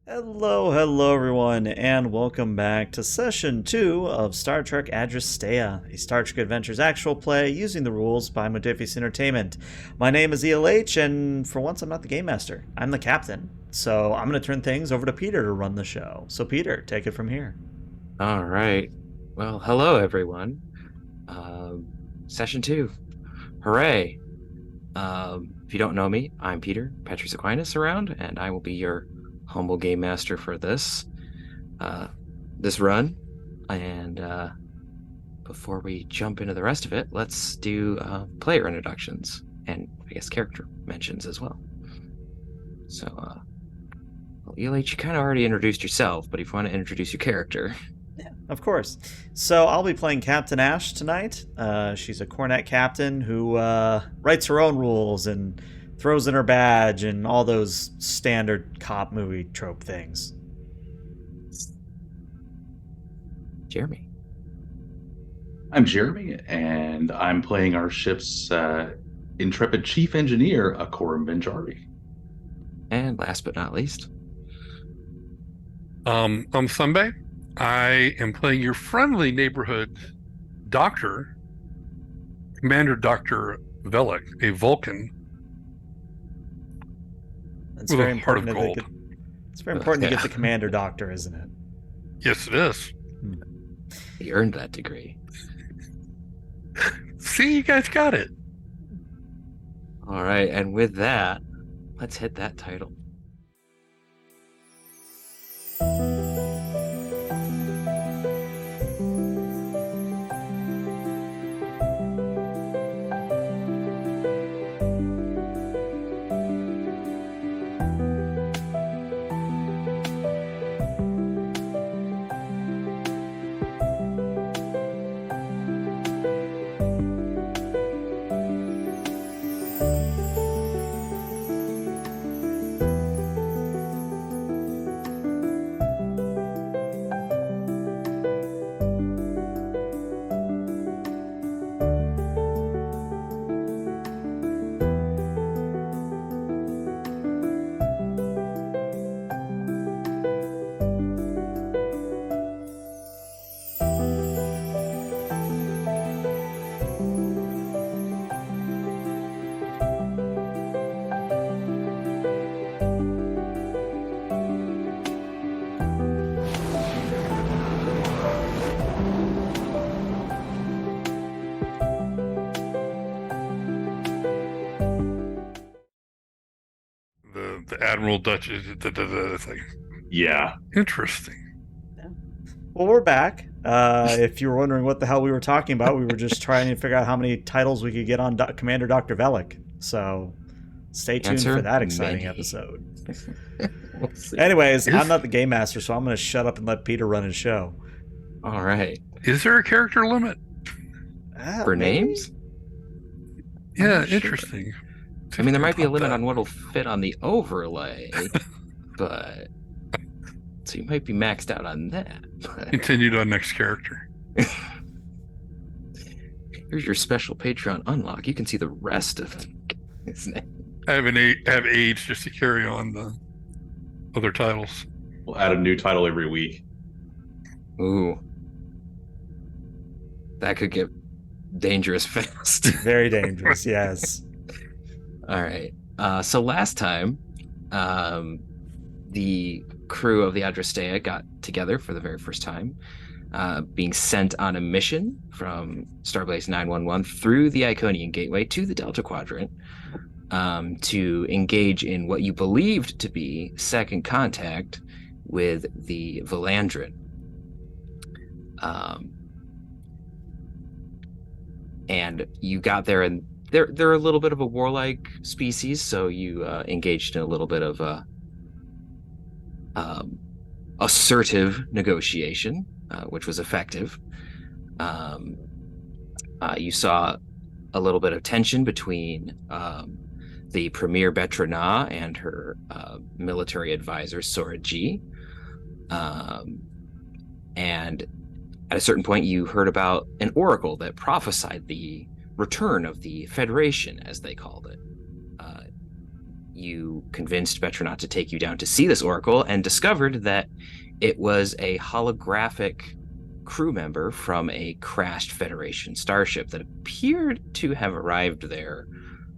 Hello everyone, and welcome back to Session 2 of Star Trek Adrastea, a Star Trek Adventures actual play using the rules by Modiphius Entertainment. My name is ELH, and for once I'm not the Game Master. I'm the Captain. So I'm going to turn things over to Peter to run the show. So Peter, take it from here. All right. Well, hello everyone. Session 2. Hooray. If you don't know me, I'm Peter, Petrus Aquinas around, and I will be your humble game master for this run. And before we jump into the rest of it, let's do player introductions and I guess character mentions as well. So, ELH, you kind of already introduced yourself, but if you want to introduce your character. Yeah, of course. So I'll be playing Captain Ash tonight. She's a cornet captain who writes her own rules and throws in her badge and all those standard cop movie trope things. Jeremy. I'm Jeremy, and I'm playing our ship's intrepid chief engineer, Akoram Benjari. And last but not least, I'm Sunbay. I am playing your friendly neighborhood doctor, Commander Dr. Velik, a Vulcan. It's with very a heart of important. gold. It's very important to get the commander doctor, isn't it? Yes, it is. he earned that degree. See, you guys got it. All right, and with that, let's hit that title. The Admiral Duchess. It's like, Yeah. interesting. Well, we're back. If you were wondering what the hell we were talking about, we were just trying to figure out how many titles we could get on Commander Dr. Velik. So stay tuned Answer, for that exciting many. episode. We'll see. Anyways, Is- I'm not the game master, so I'm going to shut up and let Peter run his show. All right. Is there a character limit? For Maybe? names? Yeah, not sure. interesting. I mean, there might be a limit About on what'll fit on the overlay, but so you might be maxed out on that. that. But Continued on next character. here's your special Patreon unlock. You can see the rest of his name. I have age just to carry on the other titles. We'll add a new title every week. Ooh, that could get dangerous fast. Very dangerous, yes. All right. So last time, the crew of the Adrastea got together for the very first time, being sent on a mission from Starbase 911 through the Iconian Gateway to the Delta Quadrant to engage in what you believed to be second contact with the Velandrin. And you got there, and they're a little bit of a warlike species, so you engaged in a little bit of assertive negotiation, which was effective. You saw a little bit of tension between the Premier Betrana and her military advisor, Sora G. And at a certain point, you heard about an oracle that prophesied the return of the Federation, as they called it. you convinced Betronot to take you down to see this oracle and discovered that it was a holographic crew member from a crashed Federation starship that appeared to have arrived there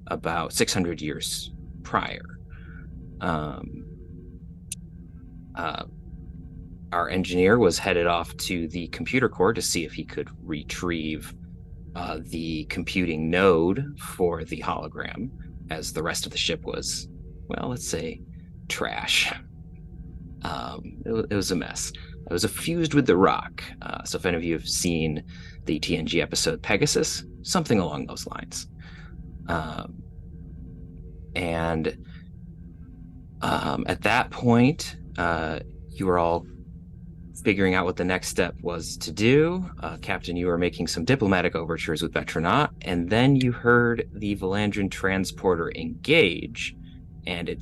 about 600 years prior. Our engineer was headed off to the computer core to see if he could retrieve the computing node for the hologram, as the rest of the ship was, well, let's say, trash. It was a mess. It was fused with the rock. So if any of you have seen the TNG episode Pegasus, something along those lines. And at that point, you were all figuring out what the next step was to do. Captain, you were making some diplomatic overtures with Betronot, and then you heard the Velandrin transporter engage, and a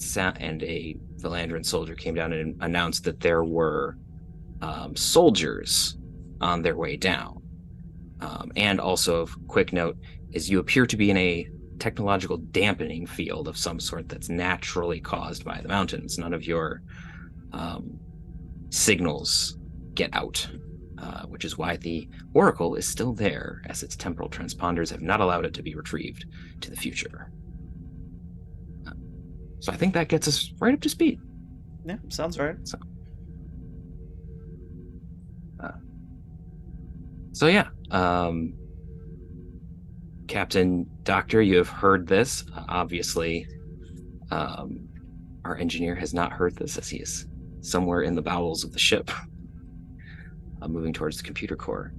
Velandrin soldier came down and announced that there were soldiers on their way down. And also, a quick note is you appear to be in a technological dampening field of some sort that's naturally caused by the mountains. None of your signals get out, which is why the oracle is still there, as its temporal transponders have not allowed it to be retrieved to the future. So I think that gets us right up to speed. Yeah, sounds right. So yeah, Captain Doctor, you have heard this. Obviously, our engineer has not heard this, as he is somewhere in the bowels of the ship, moving towards the computer core.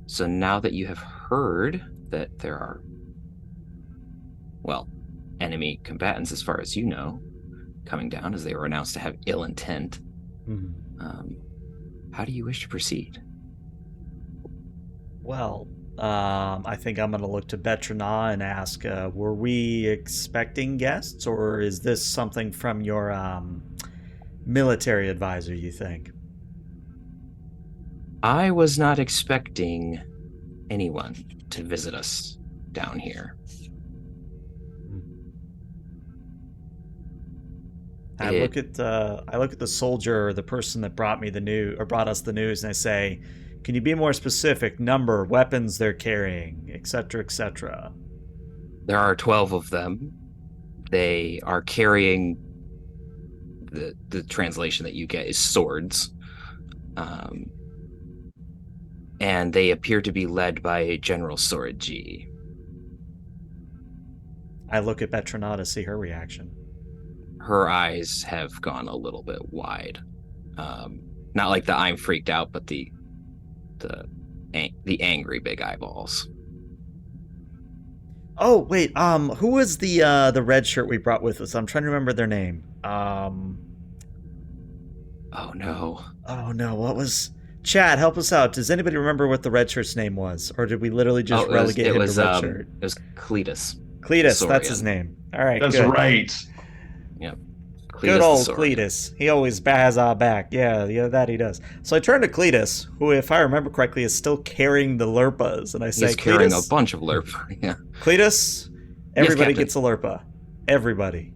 So now that you have heard that there are, well, enemy combatants, as far as you know, coming down, as they were announced to have ill intent, how do you wish to proceed? Well, I think I'm going to look to Betronat and ask, were we expecting guests, or is this something from your military advisor, you think? I was not expecting anyone to visit us down here. I look at the soldier, or the person that brought me the news, or brought us the news, and I say, "Can you be more specific? Number, weapons they're carrying, etc., etc." There are 12 of them. They are carrying the translation that you get is swords, and they appear to be led by General Soraji. I look at Betronat to see her reaction. Her eyes have gone a little bit wide. Not like the I'm freaked out, but the angry big eyeballs. Oh wait, who was the red shirt we brought with us? I'm trying to remember their name. Oh no. Oh no, what was? Chad, help us out. Does anybody remember what the red shirt's name was, or did we literally just relegate him to red shirt? It was Cletus. Cletus, that's his name. All right, That's good. right. Yep. Cletus Good old the Cletus. He always has our back. Yeah, that he does. So I turn to Cletus, who, if I remember correctly, is still carrying the Lurpas, and I say, He's carrying Cletus, a bunch of Lurp. Yeah. Cletus, everybody Captain. gets a Lurpa. Everybody.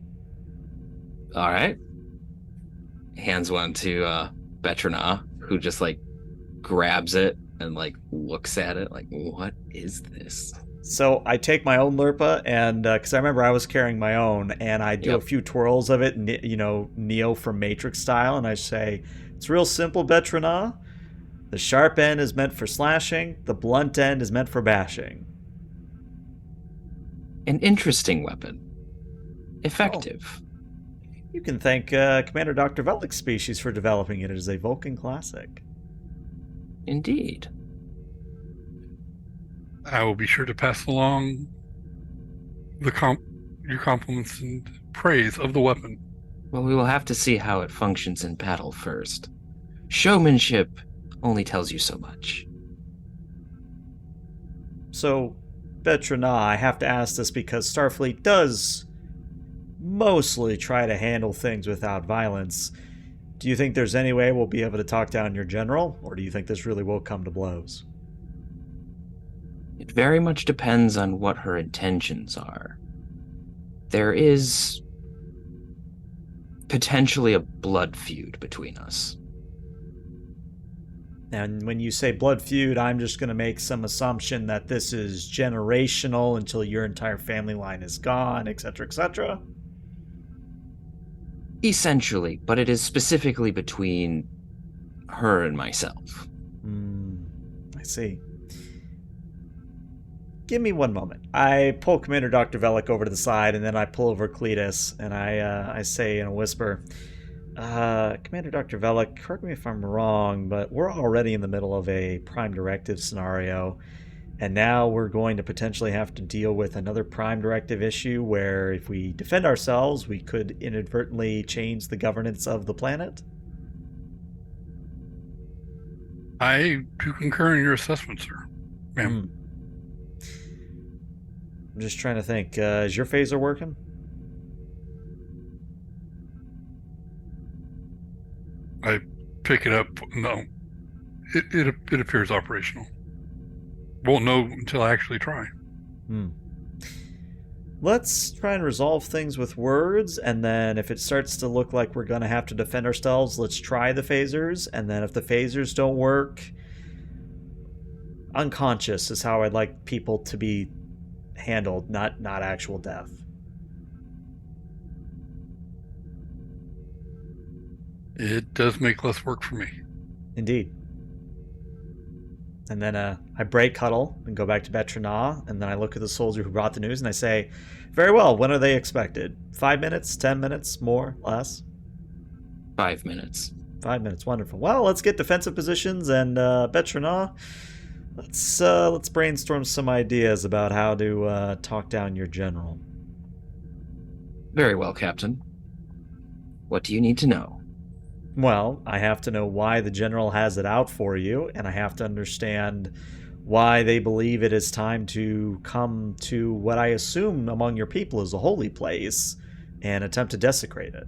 All right. Hands one to Betronat, who just like grabs it and like looks at it like, what is this? So I take my own Lurpa, and because I remember I was carrying my own, and I do a few twirls of it, Neo from Matrix style, and I say, it's real simple, Betronat. The sharp end is meant for slashing, the blunt end is meant for bashing. An interesting weapon. Effective. You can thank Commander Dr. Velik's species for developing it. It is a Vulcan classic. Indeed. I will be sure to pass along your compliments and praise of the weapon. Well, we will have to see how it functions in battle first. Showmanship only tells you so much. So, Betronat, I have to ask this because Starfleet does mostly try to handle things without violence. Do you think there's any way we'll be able to talk down your general, or do you think this really will come to blows? It very much depends on what her intentions are. there is potentially a blood feud between us. And when you say blood feud, I'm just going to make some assumption that this is generational until your entire family line is gone, etc., etc. Essentially, but it is specifically between her and myself. I see. Give me one moment. I pull Commander Dr. Velik over to the side, and then I pull over Cletus, and I say in a whisper, Commander Dr. Velik, correct me if I'm wrong, but we're already in the middle of a Prime Directive scenario, and now we're going to potentially have to deal with another Prime Directive issue where if we defend ourselves, we could inadvertently change the governance of the planet? I do concur in your assessment, sir. Ma'am. I'm just trying to think. Is your phaser working? I pick it up. No. It appears operational. Won't know until I actually try. Let's try and resolve things with words, and then if it starts to look like we're going to have to defend ourselves, let's try the phasers, and then if the phasers don't work, unconscious is how I'd like people to be handled, not actual death. It does make less work for me. Indeed. And then I break huddle and go back to Betrana, and then I look at the soldier who brought the news and I say, very well, when are they expected? 5 minutes? 10 minutes? More? Less? 5 minutes. 5 minutes, wonderful. Well, let's get defensive positions, and Betrana, let's brainstorm some ideas about how to talk down your general. Very well, Captain. What do you need to know? Well, I have to know why the general has it out for you, and I have to understand why they believe it is time to come to what I assume among your people is a holy place and attempt to desecrate it.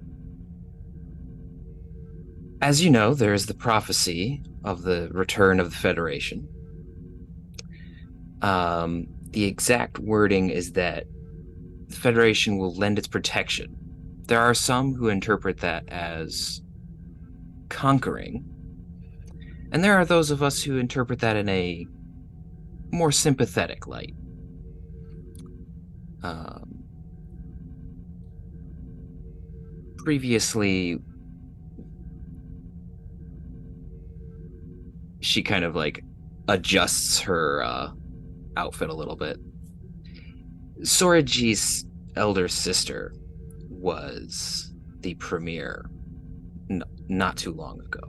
As you know, there is the prophecy of the return of the Federation. The exact wording is that the Federation will lend its protection. There are some who interpret that as conquering, and there are those of us who interpret that in a more sympathetic light. Previously, she kind of like adjusts her outfit a little bit. Soraji's elder sister was the premier not too long ago.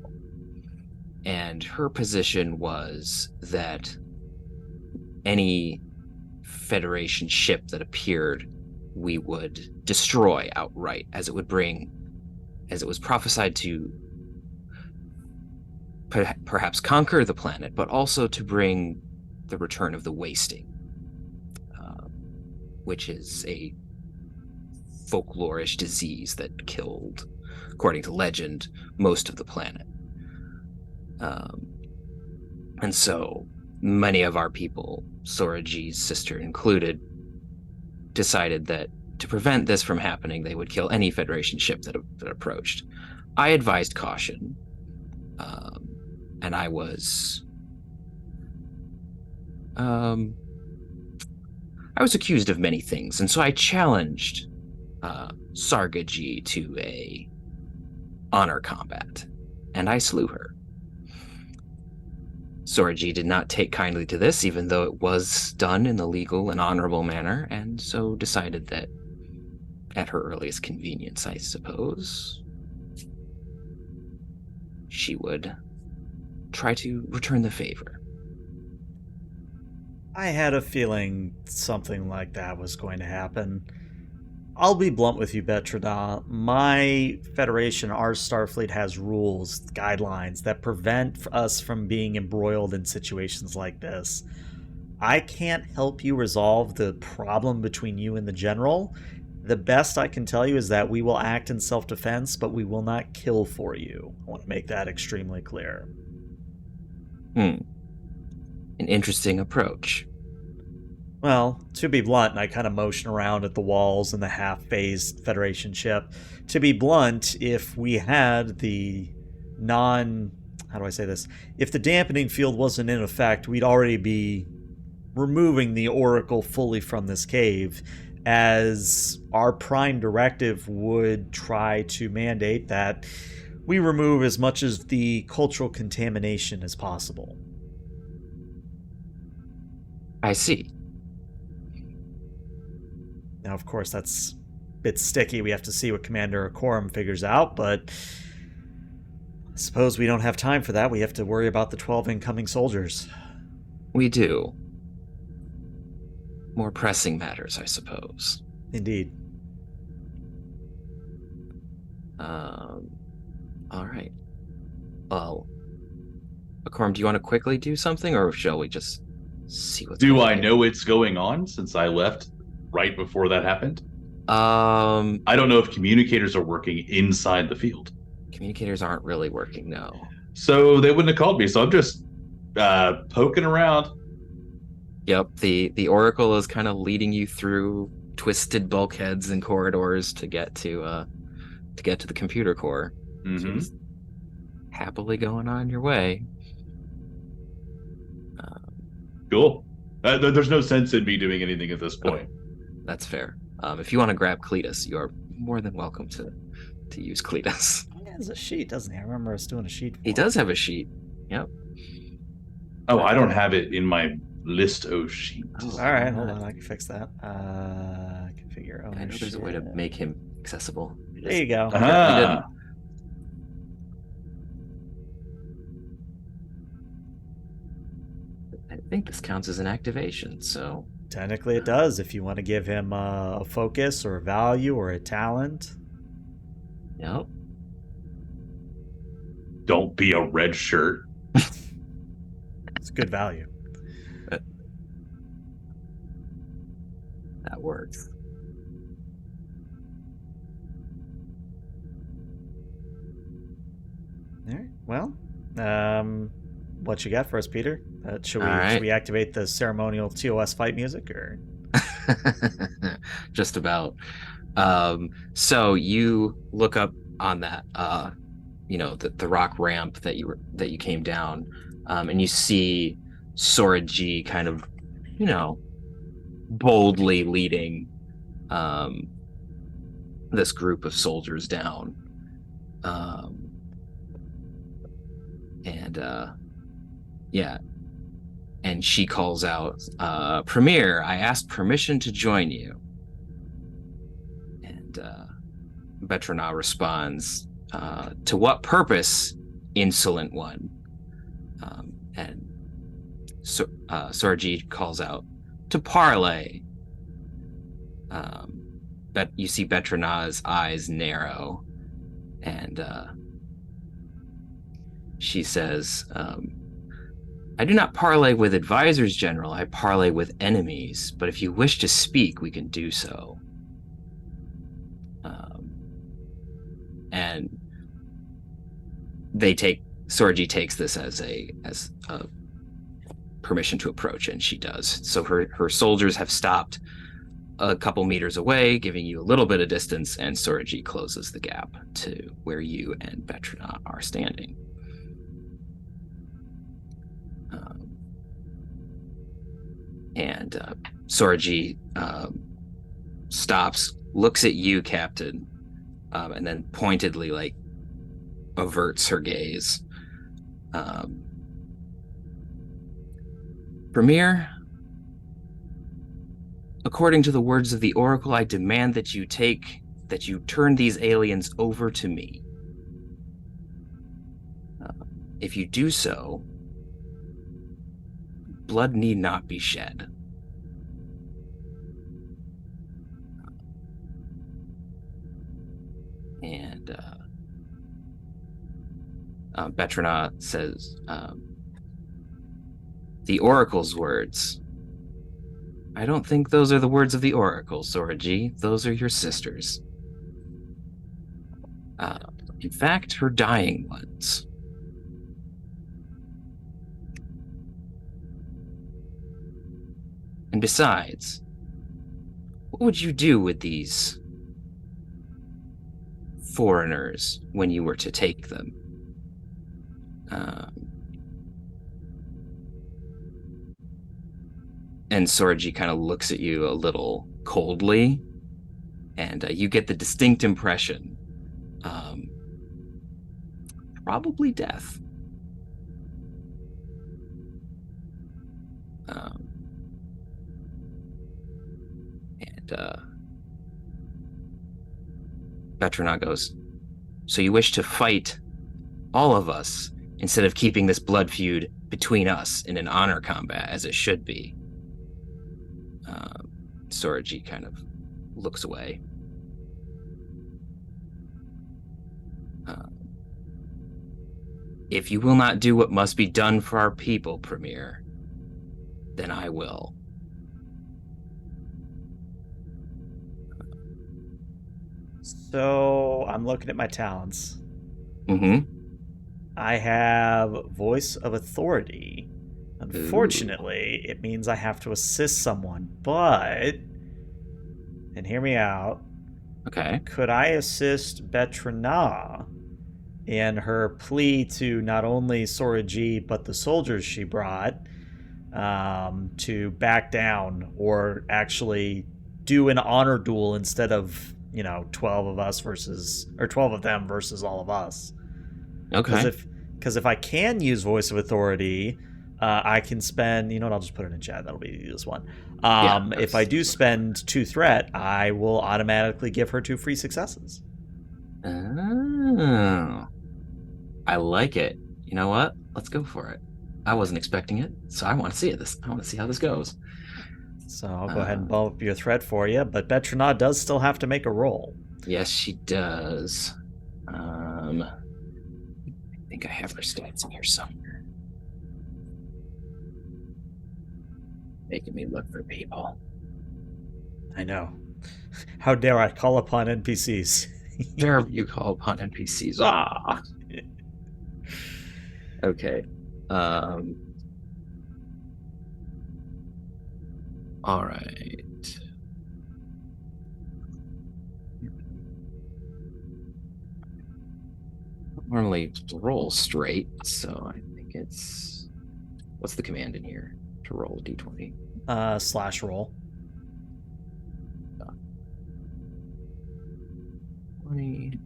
And her position was that any Federation ship that appeared, we would destroy outright, as it was prophesied to perhaps conquer the planet, but also to bring the return of the wasting, which is a folklorish disease that killed, according to legend, most of the planet. And so many of our people, Soraji's sister included, decided that to prevent this from happening, they would kill any Federation ship that approached. I advised caution, and I was accused of many things, and so I challenged Sargaji to a honor combat, and I slew her. Soraji did not take kindly to this, even though it was done in a legal and honorable manner, and so decided that at her earliest convenience, I suppose, she would try to return the favor. I had a feeling something like that was going to happen. I'll be blunt with you, Betrana. My Federation, our Starfleet, has rules, guidelines that prevent us from being embroiled in situations like this. I can't help you resolve the problem between you and the General. The best I can tell you is that we will act in self-defense, but we will not kill for you. I want to make that extremely clear. An interesting approach. Well, to be blunt, I kind of motion around at the walls and the half-phased Federation ship. To be blunt, if we had the non... How do I say this? If the dampening field wasn't in effect, we'd already be removing the Oracle fully from this cave, as our prime directive would try to mandate that we remove as much of the cultural contamination as possible. I see. Now, of course, that's a bit sticky. We have to see what Commander Corum figures out, but I suppose we don't have time for that. We have to worry about the 12 incoming soldiers. We do. More pressing matters, I suppose. Indeed. All right. Well, Corum, do you want to quickly do something, or shall we just see what's Do going I on? know it's going on since I left right before that happened? Um, I don't know if communicators are working inside the field. Communicators aren't really working, no. So they wouldn't have called me. So I'm just poking around. Yep, the Oracle is kind of leading you through twisted bulkheads and corridors to get to the computer core. Mm-hmm. Just happily going on your way. Cool. There's no sense in me doing anything at this point. That's fair. If you want to grab Cletus, you are more than welcome to use Cletus. He has a sheet, doesn't he? I remember us doing a sheet. He does have a sheet. Yep. Oh, I don't have it in my list of sheets. Oh, All right, hold on. I can fix that. Configure ownership. I know there's a way to make him accessible. There you go. Ah, I think this counts as an activation, so Technically, it does. If you want to give him a focus or a value or a talent. yep. don't be a red shirt. It's good value. That works. All right. Well, what you got for us, Peter? Should we All right. should we activate the ceremonial TOS fight music or? Just about. So you look up on that, the rock ramp that you came down, and you see Sora G kind of, boldly leading this group of soldiers down. And she calls out, Premier, I asked permission to join you. And Betrana responds, to what purpose, insolent one? And Sorji calls out, to parley. But you see Betrana's eyes narrow, and she says, I do not parley with advisors, General. I parley with enemies. But if you wish to speak, we can do so. And Sorji takes this as a permission to approach, and she does. So her soldiers have stopped a couple meters away, giving you a little bit of distance, and Sorji closes the gap to where you and Betrana are standing. And Sorji stops, looks at you, Captain, and then pointedly, averts her gaze. Premier, according to the words of the Oracle, I demand that you turn these aliens over to me. If you do so, blood need not be shed. And Betrana says, the Oracle's words. I don't think those are the words of the Oracle, Soraji. Those are your sisters. In fact, her dying ones. And besides, what would you do with these foreigners when you were to take them? And Sorji kind of looks at you a little coldly, and you get the distinct impression, probably death. Vetrana goes, so you wish to fight all of us instead of keeping this blood feud between us in an honor combat as it should be. Sorji kind of looks away. If you will not do what must be done for our people, Premier, then I will. So I'm looking at my talents. Mm-hmm. I have Voice of Authority. Unfortunately, it means I have to assist someone, but, and hear me out, Okay. could I assist Vetrana in her plea to not only Sorji, but the soldiers she brought, to back down or actually do an honor duel instead of, 12 of us versus, or 12 of them versus all of us? Okay. Because if I can use Voice of Authority, I can spend, I'll just put it in chat. That'll be this one. If I do spend 2 threat, I will automatically give her 2 free successes. Oh. I like it. You know what? Let's go for it. I wasn't expecting it, so I want to see it. I want to see how this goes. So I'll go ahead and bump up your threat for you, but Vetrana does still have to make a roll. Yes, she does. I think I have her stats in here somewhere. Making me look for people. I know. How dare I call upon NPCs? Dare you call upon NPCs? Ah. Okay. All right. Normally roll straight, so I think it's, what's the command in here to roll a d20? Slash roll. 20.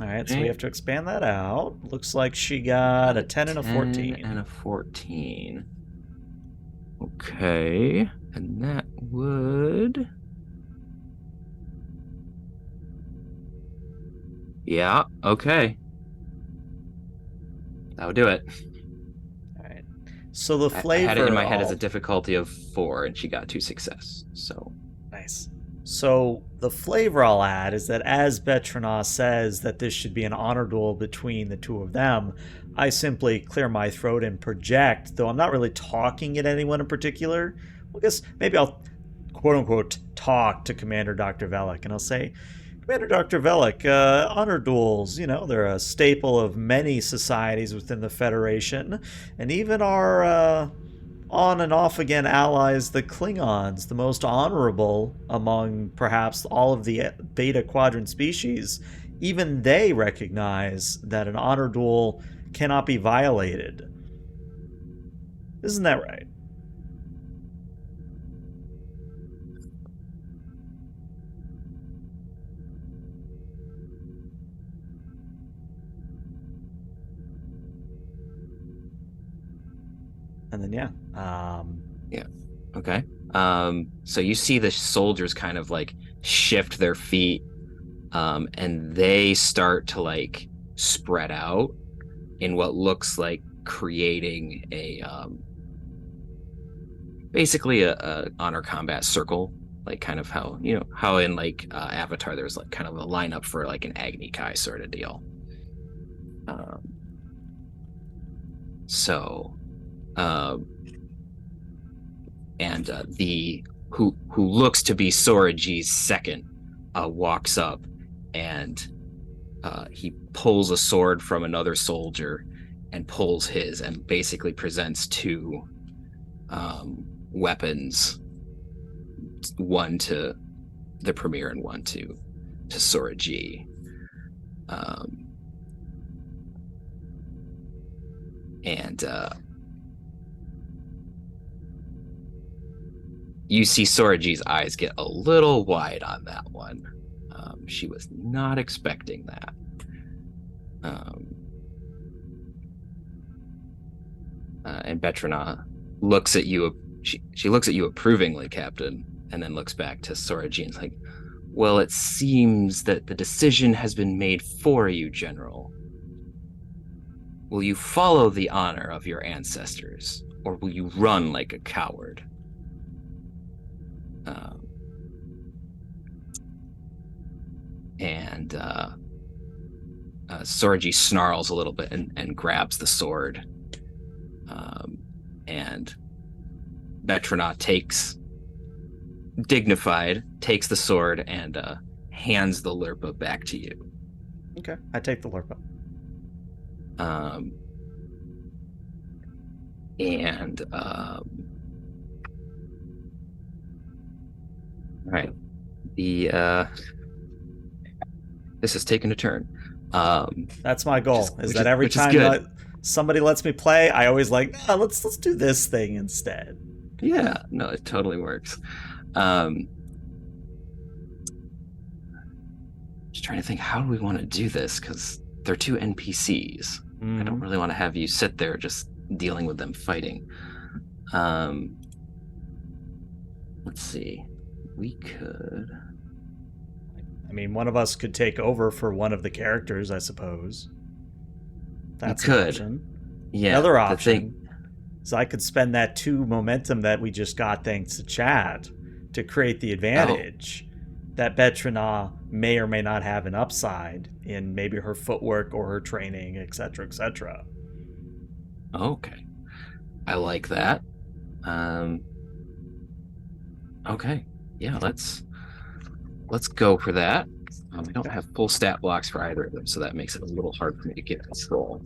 All right, so we have to expand that out. Looks like she got a 10 and a 14. 10 and a 14. Okay, and that would... Yeah, okay. That would do it. All right. So the flavor... I had it in my head as a difficulty of 4, and she got 2 success, so... Nice. So the flavor I'll add is that as Vetrana says that this should be an honor duel between the 2 of them, I simply clear my throat and project, though I'm not really talking at anyone in particular. Well, I guess maybe I'll quote-unquote talk to Commander Dr. Velik, and I'll say, Commander Dr. Velik, honor duels, they're a staple of many societies within the Federation, and even our on and off again allies, the Klingons, the most honorable among perhaps all of the Beta Quadrant species, even they recognize that an honor duel cannot be violated. Isn't that right? And then, yeah. Okay. So you see the soldiers kind of like shift their feet, and they start to like spread out in what looks like creating a basically a honor combat circle, like kind of how in like Avatar there's like kind of a lineup for like an Agni Kai sort of deal. And the who looks to be Soraji's second walks up, and he pulls a sword from another soldier and pulls his, and basically presents 2 weapons, one to the Premier and one to Sora G. You see Sora G's eyes get a little wide on that one. She was not expecting that. And Betrana looks at you. She looks at you approvingly, Captain, and then looks back to Sora G and's like, well, it seems that the decision has been made for you, General. Will you follow the honor of your ancestors, or will you run like a coward? Sora G snarls a little bit and grabs the sword. And Betrana dignified, takes the sword and hands the Lurpa back to you. Okay, I take the Lurpa. Right. This has taken a turn. That's my goal. Is that every time somebody lets me play, I always like, no, let's do this thing instead. Yeah, no, it totally works. Just trying to think, how do we want to do this? Because they're two NPCs. Mm-hmm. I don't really want to have you sit there just dealing with them fighting. Let's see. We could... I mean, one of us could take over for one of the characters, I suppose. That's an option. Yeah. Another option is I could spend that 2 momentum that we just got thanks to Chad to create the advantage that Betrana may or may not have an upside in maybe her footwork or her training, etc., etc. Okay. I like that. Okay. Yeah, let's go for that. I don't have full stat blocks for either of them, so that makes it a little hard for me to get control.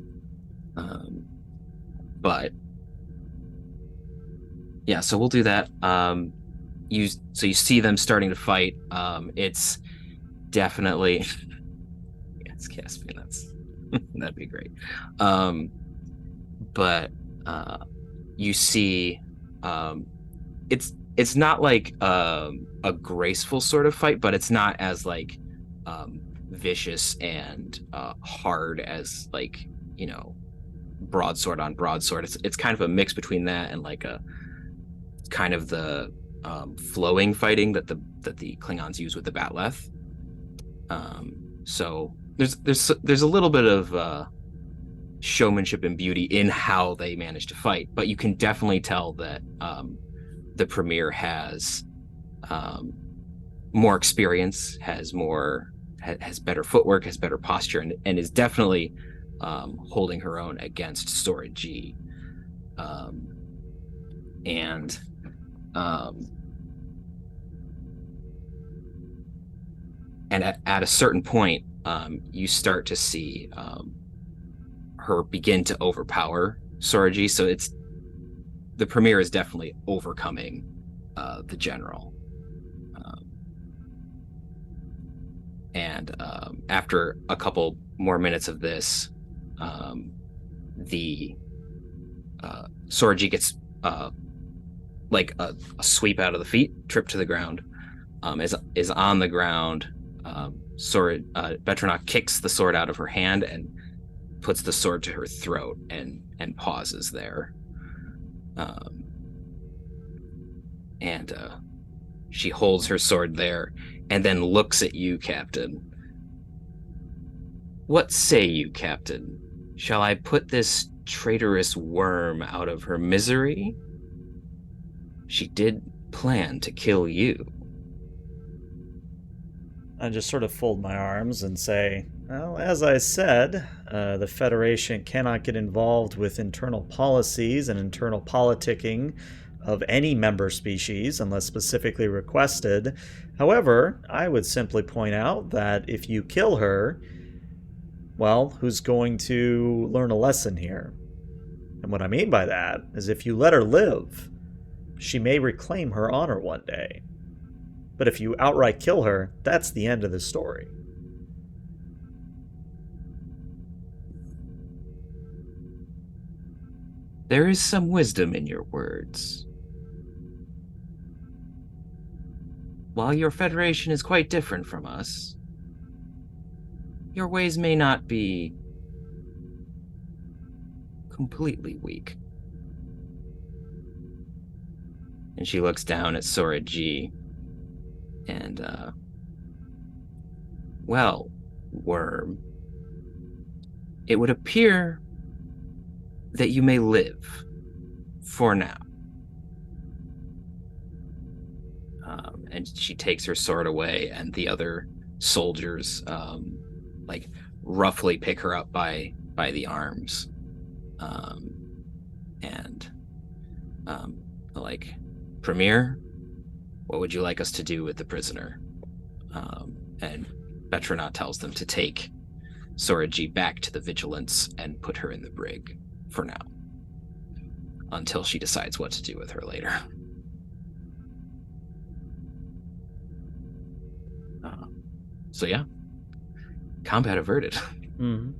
But yeah, so we'll do that. You see them starting to fight. It's definitely it's Caspian. That'd be great. But you see, it's not like a graceful sort of fight, but it's not as like vicious and hard as like, you know, broadsword on broadsword. It's kind of a mix between that and like a kind of the flowing fighting that the Klingons use with the Batleth. So there's a little bit of showmanship and beauty in how they manage to fight, but you can definitely tell that the Premier has more experience, has better footwork, has better posture, and is definitely holding her own against Sora G. And at a certain point, you start to see her begin to overpower Sora G. So the Premier is definitely overcoming the General. And after a couple more minutes of this, the Sora G gets like a sweep out of the feet, trip to the ground, is on the ground. Betrana kicks the sword out of her hand and puts the sword to her throat and pauses there. And she holds her sword there and then looks at you, Captain. What say you, Captain? Shall I put this traitorous worm out of her misery? She did plan to kill you. I just sort of fold my arms and say, well, as I said, the Federation cannot get involved with internal policies and internal politicking of any member species unless specifically requested. However, I would simply point out that if you kill her, well, who's going to learn a lesson here? And what I mean by that is if you let her live, she may reclaim her honor one day. But if you outright kill her, that's the end of the story. There is some wisdom in your words. While your Federation is quite different from us, your ways may not be completely weak. And she looks down at Sora G. And, well, Worm, it would appear that you may live for now. And she takes her sword away, and the other soldiers, roughly pick her up by the arms. Premier, what would you like us to do with the prisoner? And Betronat tells them to take Sora G back to the Vigilance and put her in the brig for now, until she decides what to do with her later. So yeah, combat averted. Mm-hmm.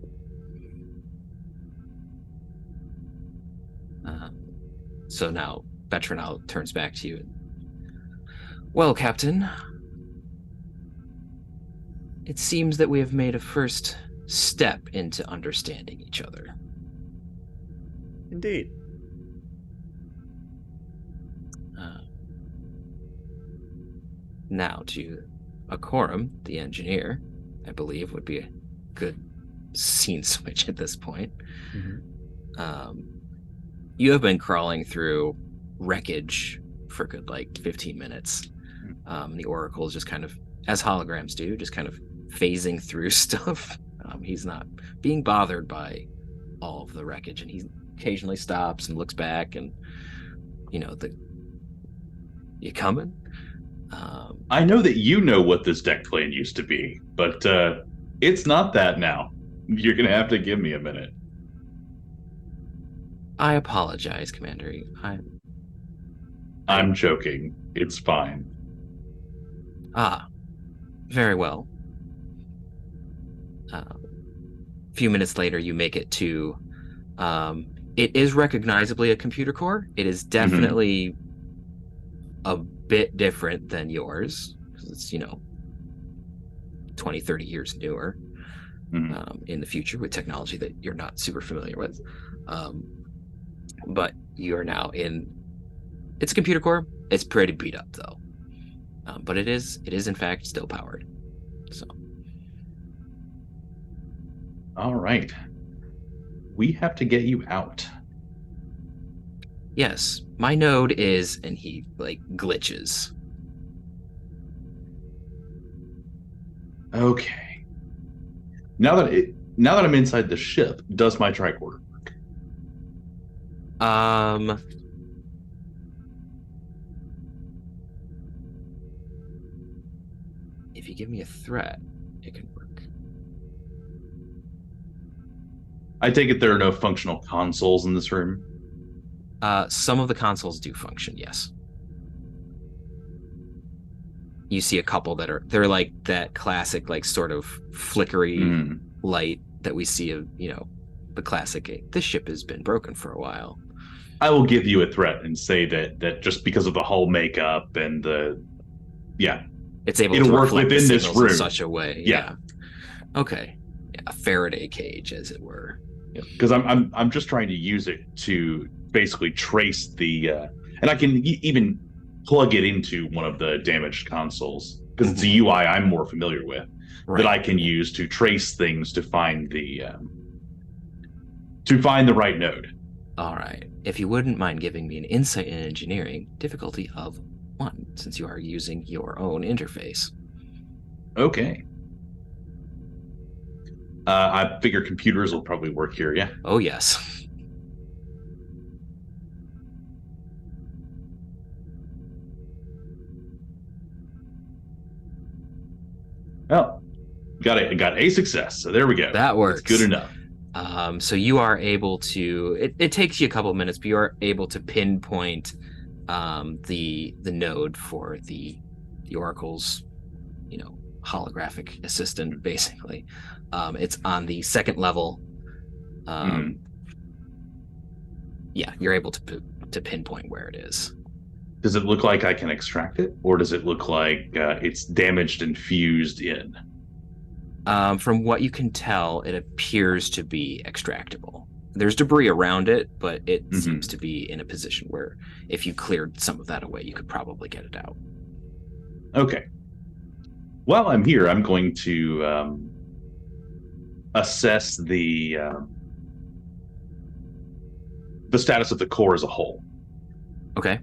So now Betronat turns back to you. Well, Captain, it seems that we have made a first step into understanding each other. Indeed. Now to Akorum, the engineer, I believe would be a good scene switch at this point. Mm-hmm. You have been crawling through wreckage for a good 15 minutes. The Oracle is just kind of, as holograms do, just kind of phasing through stuff. He's not being bothered by all of the wreckage, and he occasionally stops and looks back and, you coming? I know that you know what this deck plan used to be, but it's not that now. You're going to have to give me a minute. I apologize, Commander. I'm joking. It's fine. Very well. A few minutes later, you make it to... it is recognizably a computer core. It is definitely a bit different than yours, because it's, 20, 30 years newer in the future with technology that you're not super familiar with. But you are now in... It's a computer core. It's pretty beat up, though. But it is in fact still powered. So. All right. We have to get you out. Yes, my node is, and he glitches. Okay. Now that I'm inside the ship, does my tricorder work? If you give me a threat, it can work. I take it there are no functional consoles in this room? Some of the consoles do function, yes. You see a couple they're like that classic, sort of flickery light that we see of, the classic, this ship has been broken for a while. I will give you a threat and say that just because of the hull makeup and it's able to work reflect within the this signals room in such a way. Yeah. Okay. Yeah, a Faraday cage, as it were. Because I'm just trying to use it to basically trace the and I can even plug it into one of the damaged consoles, because it's a UI I'm more familiar with, that I can use to trace things to find the right node. All right. If you wouldn't mind giving me an insight in engineering, difficulty of 1, since you are using your own interface. Okay. I figure computers will probably work here, yeah? Oh, yes. Oh, got a success. So there we go. That works. That's good enough. So you are able to... It takes you a couple of minutes, but you are able to pinpoint the node for the Oracle's, holographic assistant, basically. It's on the second level. Yeah, you're able to pinpoint where it is. Does it look like I can extract it, or does it look like it's damaged and fused in? From what you can tell, it appears to be extractable. There's debris around it, but it seems to be in a position where if you cleared some of that away, you could probably get it out. Okay. While I'm here, I'm going to assess the status of the core as a whole. Okay.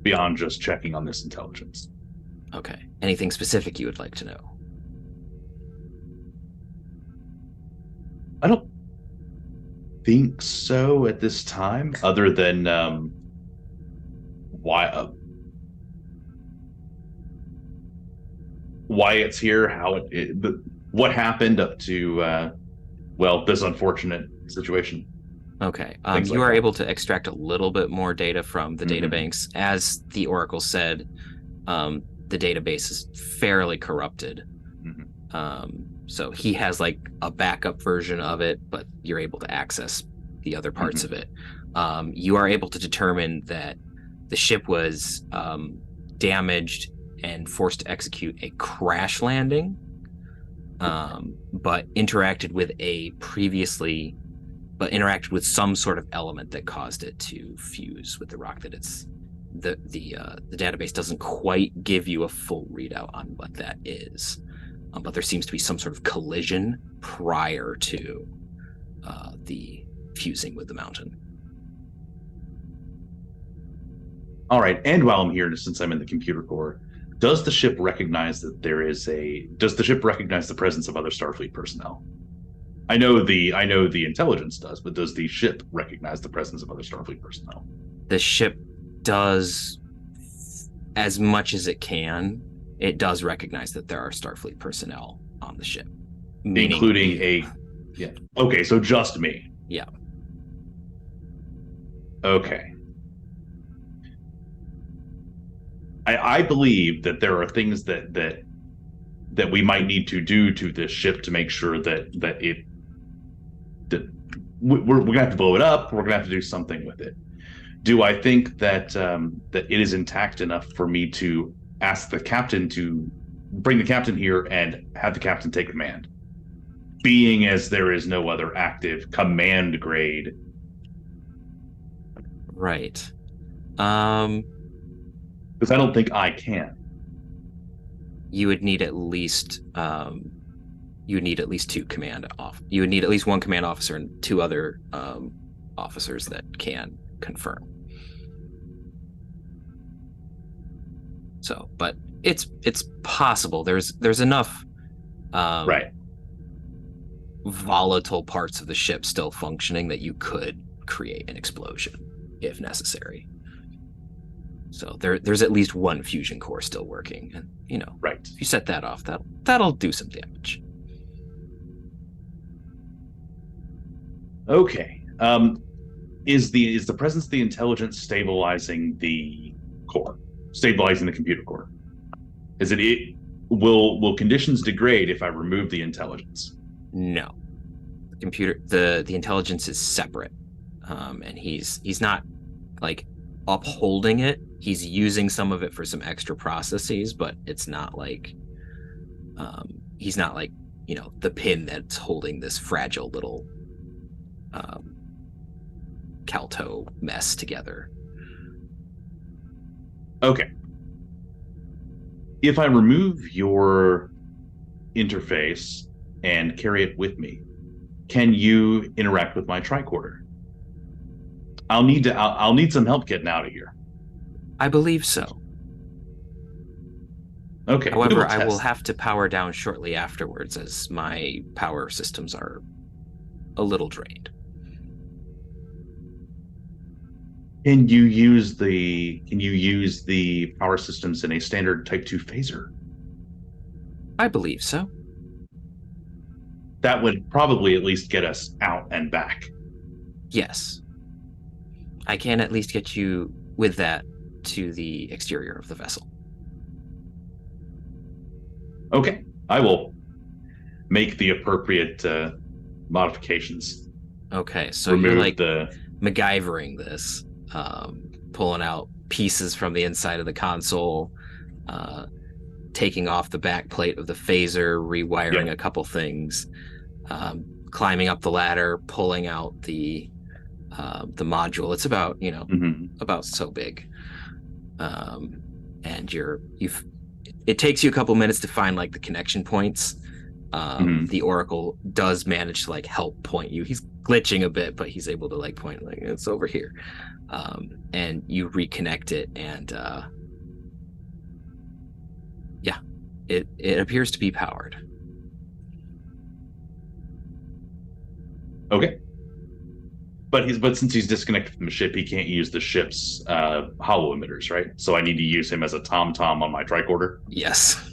Beyond just checking on this intelligence. Okay. Anything specific you would like to know? I don't think so at this time, other than why it's here, how what happened up to this unfortunate situation. Okay. You are able to extract a little bit more data from the databanks. As the Oracle said, the database is fairly corrupted. So he has like a backup version of it, but you're able to access the other parts of it. You are able to determine that the ship was damaged and forced to execute a crash landing, but interacted with some sort of element that caused it to fuse with the rock. That it's the database doesn't quite give you a full readout on what that is, but there seems to be some sort of collision prior to the fusing with the mountain. All right, and while I'm here, since I'm in the computer core, does the ship recognize that does the ship recognize the presence of other Starfleet personnel? I know the intelligence does, but does the ship recognize the presence of other Starfleet personnel? The ship does, as much as it can. It does recognize that there are Starfleet personnel on the ship, including Okay, so just me. Yeah. Okay. I believe that there are things that we might need to do to this ship to make sure that we're gonna have to blow it up. We're gonna have to do something with it. Do I think that that it is intact enough for me to ask the captain to bring the captain here and have the captain take command, being as there is no other active command grade? Right. Because I don't think I can. You would need at least two command off. You would need at least one command officer and two other officers that can confirm. So, but it's possible. There's enough volatile parts of the ship still functioning that you could create an explosion if necessary. So there's at least one fusion core still working, and if you set that off, that'll do some damage. Okay. Is the presence of the intelligence stabilizing the core, stabilizing the computer core? Is it will conditions degrade if I remove the intelligence? No, the intelligence is separate, and he's not like upholding it. He's using some of it for some extra processes, but it's not like he's not like the pin that's holding this fragile little Calto mess together. Okay. If I remove your interface and carry it with me, can you interact with my tricorder? I'll need some help getting out of here. I believe so. Okay. However, I will have to power down shortly afterwards, as my power systems are a little drained. Can you use the power systems in a standard Type 2 phaser? I believe so. That would probably at least get us out and back. Yes. I can at least get you with that to the exterior of the vessel. Okay, I will make the appropriate modifications. Okay, so you're Remove like the MacGyvering this, pulling out pieces from the inside of the console, taking off the back plate of the phaser, rewiring a couple things, climbing up the ladder, pulling out the module. It's about about so big, and it takes you a couple minutes to find like the connection points. The Oracle does manage to like help point you. He's glitching a bit, but he's able to like point like it's over here, and you reconnect it, and it appears to be powered. Okay. But since he's disconnected from the ship, he can't use the ship's hollow emitters, right? So I need to use him as a tom-tom on my tricorder? Yes.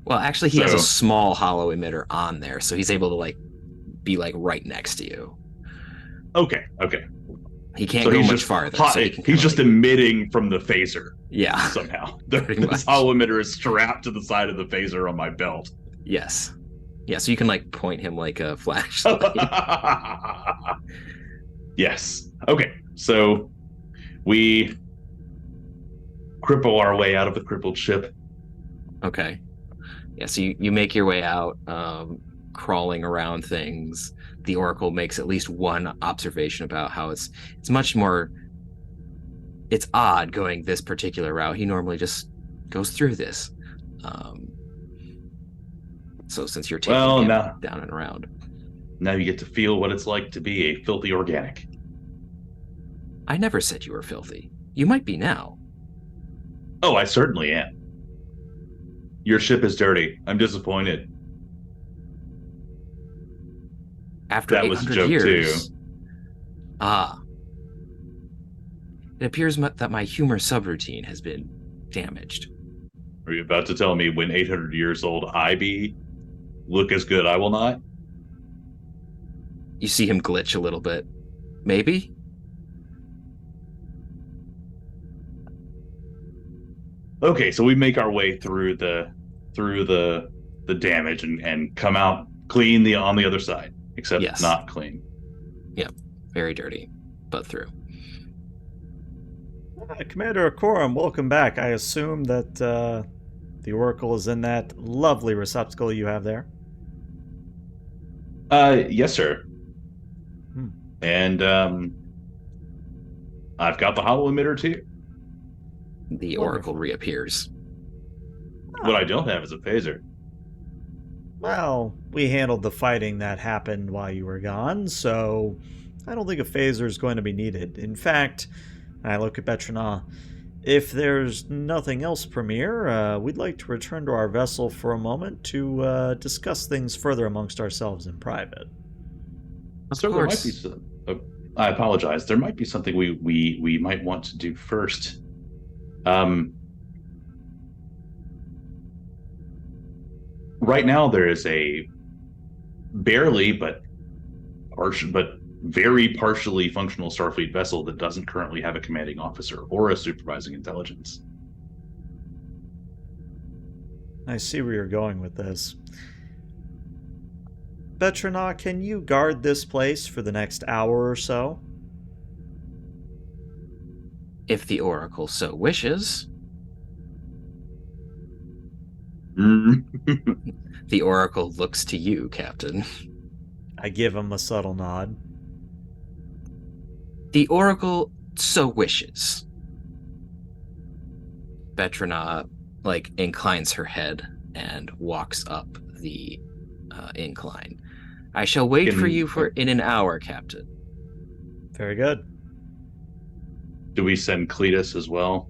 Well, actually, he has a small hollow emitter on there, so he's able to like be like right next to you. Okay. He can't go much farther. So he's just emitting from the phaser. Yeah. Somehow. This hollow emitter is strapped to the side of the phaser on my belt. Yes. Yeah, so you can like point him like a flashlight. Yes. Okay. So we cripple our way out of the crippled ship. Okay. Yeah, so you make your way out, crawling around things. The Oracle makes at least one observation about how it's much more. It's odd going this particular route. He normally just goes through this. So since you're taking him down and around, now you get to feel what it's like to be a filthy organic. I never said you were filthy. You might be now. Oh, I certainly am. Your ship is dirty. I'm disappointed. After that 800 was a joke years, too. It appears that my humor subroutine has been damaged. Are you about to tell me when 800 years old I be? Look as good I will not? You see him glitch a little bit. Maybe? Okay, so we make our way through the damage and come out clean on the other side, except not clean. Yeah, very dirty, but through. Commander Akorum, welcome back. I assume that the Oracle is in that lovely receptacle you have there. Yes, sir. And I've got the hollow emitter too. The Oracle reappears. What I don't have is a phaser. Well, we handled the fighting that happened while you were gone, so I don't think a phaser is going to be needed. In fact, I look at Betrana. If there's nothing else, Premier, we'd like to return to our vessel for a moment to discuss things further amongst ourselves in private. So there might be I apologize. There might be something we might want to do first. Right now there is a barely but very partially functional Starfleet vessel that doesn't currently have a commanding officer or a supervising intelligence. I see where you're going with this. Betrana, can you guard this place for the next hour or so? If the Oracle so wishes. The Oracle looks to you, Captain. I give him a subtle nod. The Oracle so wishes. Betrana, inclines her head and walks up the incline. I shall wait for you in an hour, Captain. Very good. Do we send Cletus as well?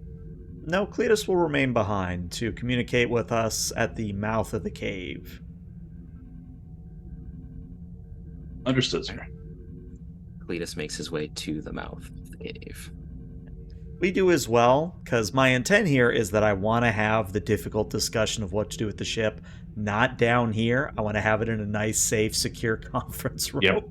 No, Cletus will remain behind to communicate with us at the mouth of the cave. Understood, sir. Cletus makes his way to the mouth of the cave. We do as well, because my intent here is that I want to have the difficult discussion of what to do with the ship, not down here. I want to have it in a nice, safe, secure conference room. Yep.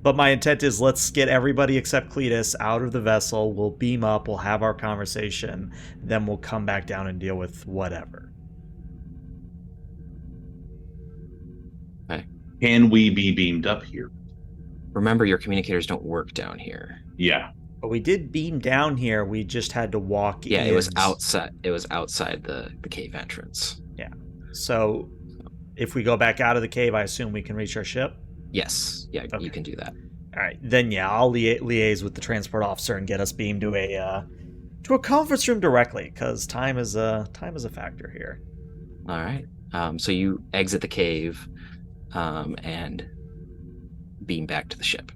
But my intent is let's get everybody except Cletus out of the vessel. We'll beam up. We'll have our conversation. Then we'll come back down and deal with whatever. Okay. Can we be beamed up here? Remember, your communicators don't work down here. Yeah. But we did beam down here. We just had to walk in. Yeah, it was outside. It was outside the cave entrance. Yeah. So if we go back out of the cave, I assume we can reach our ship? Yes. Yeah, Okay. you can do that. All right. Then, yeah, I'll liaise with the transport officer and get us beamed to a conference room directly, because time is a factor here. All right. So you exit the cave and beam back to the ship.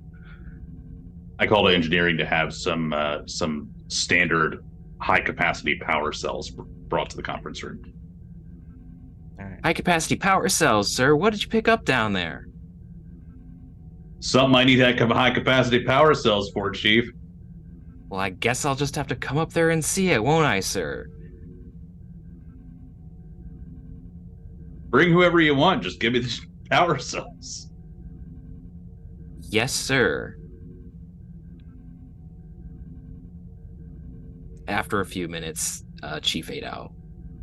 I call to engineering to have some standard high capacity power cells brought to the conference room. All right. High capacity power cells, sir. What did you pick up down there? Something I need to have high capacity power cells for, Chief. Well, I guess I'll just have to come up there and see it, won't I, sir? Bring whoever you want. Just give me the power cells. Yes, sir. After a few minutes, Chief Shoutout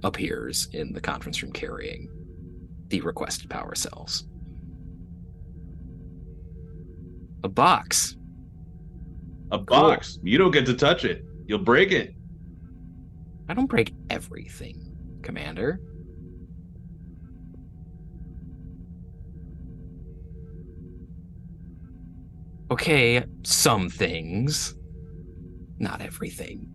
appears in the conference room carrying the requested power cells. A box. A box. You don't get to touch it. You'll break it. I don't break everything, Commander. Okay, some things. Not everything.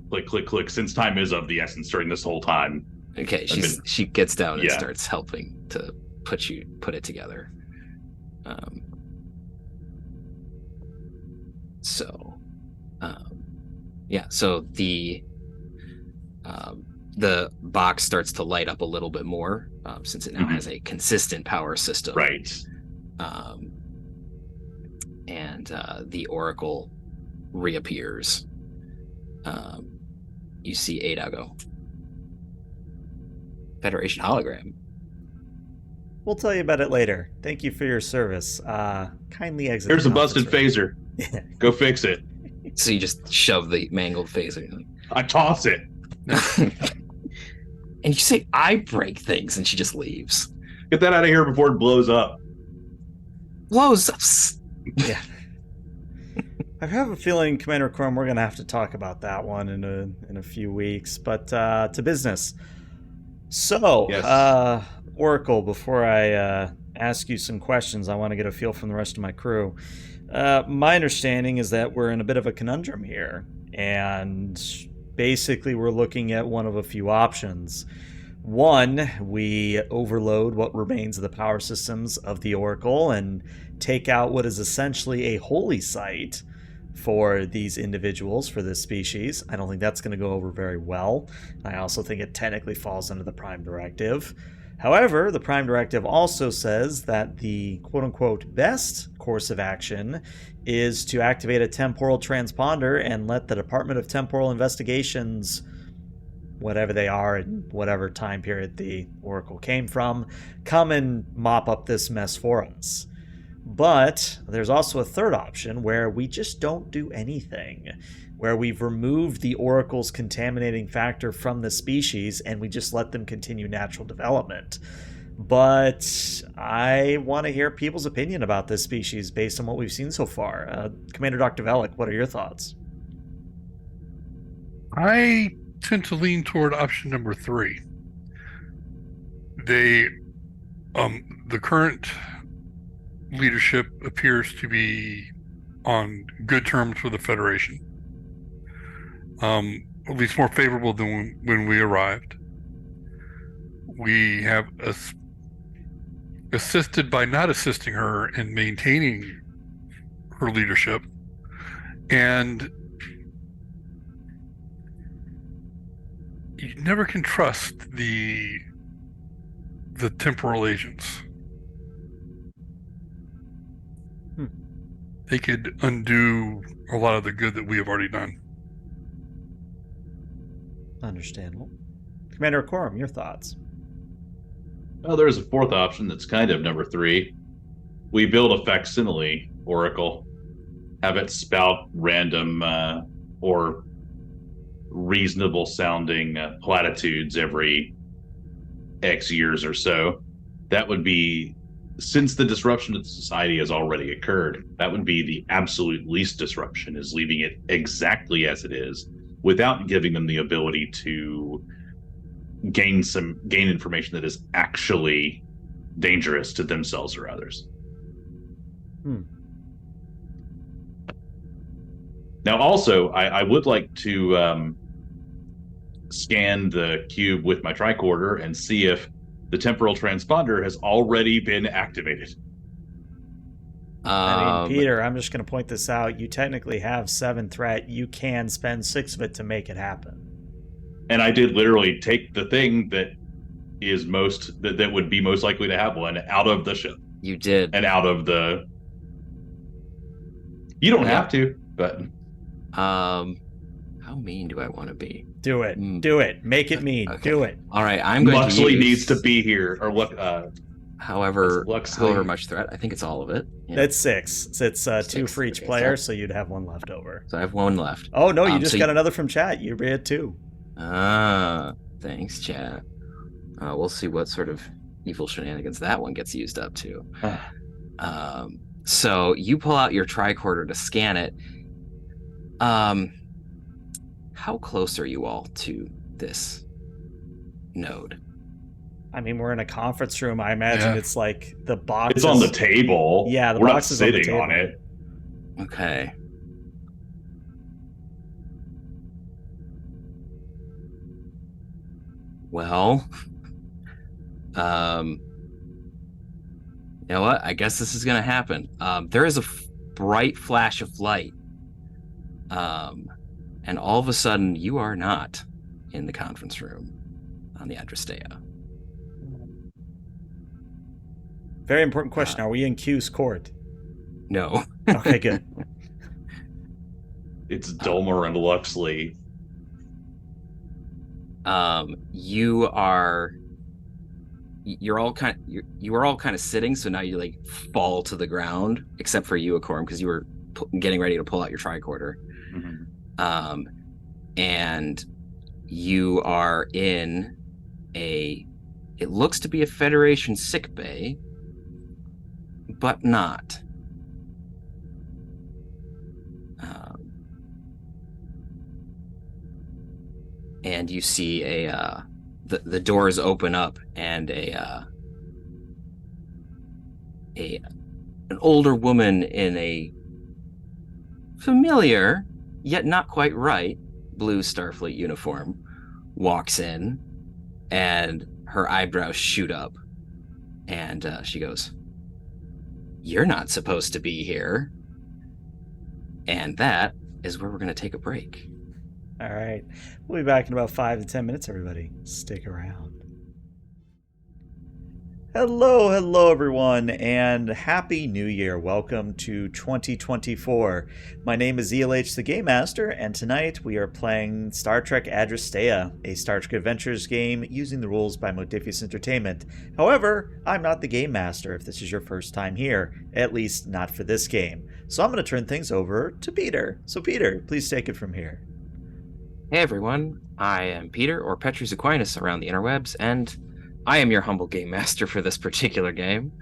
Click, click, click. Since time is of the essence during this whole time. Okay, she gets down and Yeah. starts helping to put it together. So the box starts to light up a little bit more since it now has a consistent power system. Right. And the Oracle reappears. You see Ada go. Federation hologram. We'll tell you about it later. Thank you for your service. Kindly exit. Here's the a busted conference room. phaser. Go fix it. So you just shove the mangled phaser. I toss it. And you say, I break things, and she just leaves. Get that out of here before it blows up. Blows up. Yeah. I have a feeling, Commander Chrome, we're going to have to talk about that one in a few weeks. But to business. So, Yes. Oracle, before I ask you some questions, I want to get a feel from the rest of my crew. My understanding is that we're in a bit of a conundrum here. And basically, we're looking at one of a few options. One, we overload what remains of the power systems of the Oracle and take out what is essentially a holy site for these individuals, for this species. I don't think that's going to go over very well. I also think it technically falls under the Prime Directive. However, the Prime Directive also says that the quote-unquote best course of action is to activate a temporal transponder and let the Department of Temporal Investigations, whatever they are in whatever time period the Oracle came from, come and mop up this mess for us. But there's also a third option where we just don't do anything, where we've removed the Oracle's contaminating factor from the species and we just let them continue natural development. But I want to hear people's opinion about this species based on what we've seen so far. Commander Dr. Velik, what are your thoughts? I tend to lean toward option number 3. The current leadership appears to be on good terms with the Federation. At least more favorable than when we arrived. We have assisted by not assisting her in maintaining her leadership, and you never can trust the temporal agents. They could undo a lot of the good that we have already done. Understandable. Commander Quorum, your thoughts? Well, there's a fourth option that's kind of number 3. we build a facsimile oracle, have it spout random or reasonable sounding platitudes every X years or so. That would be, since the disruption of the society has already occurred, that would be the absolute least disruption, is leaving it exactly as it is without giving them the ability to gain information that is actually dangerous to themselves or others. Now, also, I would like to scan the cube with my tricorder and see if the temporal transponder has already been activated. I mean, Peter, I'm just going to point this out. You technically have 7 threat. You can spend 6 of it to make it happen. And I did literally take the thing that is that would be most likely to have one out of the ship. You did. And out of the... You don't have to, but... How mean do I want to be? Do it. Do it. Make it mean. Okay. Do it. All right, I'm going Luxley to use... needs to be here, or look... however much threat. I think it's all of it. Yeah. It's 6. It's 2 for each player, so you'd have 1 left over. So I have 1 left. Oh, no, you just got another from chat. You read 2. Thanks, chat. We'll see what sort of evil shenanigans that one gets used up to. So you pull out your tricorder to scan it. How close are you all to this node? I mean, we're in a conference room. I imagine it's like the box. It's on the table. Yeah, we're not sitting on it. Okay. Well, you know what? I guess this is going to happen. There is a bright flash of light. And all of a sudden, you are not in the conference room on the Adrastea. Very important question. Are we in Q's court? No. Okay, good. It's Dolmer and Luxley. You are all kind of sitting, so now you like fall to the ground, except for you, Acorum, because you were getting ready to pull out your tricorder. Mm-hmm. And you are in it looks to be a Federation sick bay, but not. And you see the doors open up, and an older woman in a familiar yet not quite right blue Starfleet uniform walks in, and her eyebrows shoot up, and she goes, "You're not supposed to be here." And that is where we're going to take a break. All right. We'll be back in about 5 to 10 minutes, everybody. Stick around. Hello, everyone, and Happy New Year. Welcome to 2024. My name is E02, the Game Master, and tonight we are playing Star Trek Adrastea, a Star Trek Adventures game using the rules by Modifius Entertainment. However, I'm not the Game Master if this is your first time here, at least not for this game. So I'm going to turn things over to Peter. So Peter, please take it from here. Hey everyone, I am Peter, or Petrus Aquinas around the interwebs, and I am your humble game master for this particular game.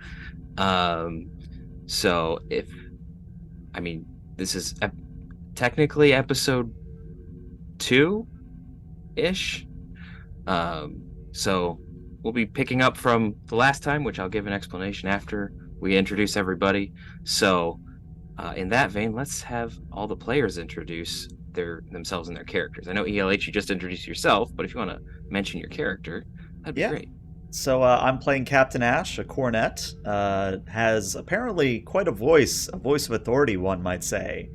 So this is technically episode 2-ish. So we'll be picking up from the last time, which I'll give an explanation after we introduce everybody. So in that vein, let's have all the players introduce themselves and their characters. I know ELH, you just introduced yourself, but if you want to mention your character, that'd be great. So I'm playing Captain Ash, a cornet, has apparently quite a voice of authority, one might say,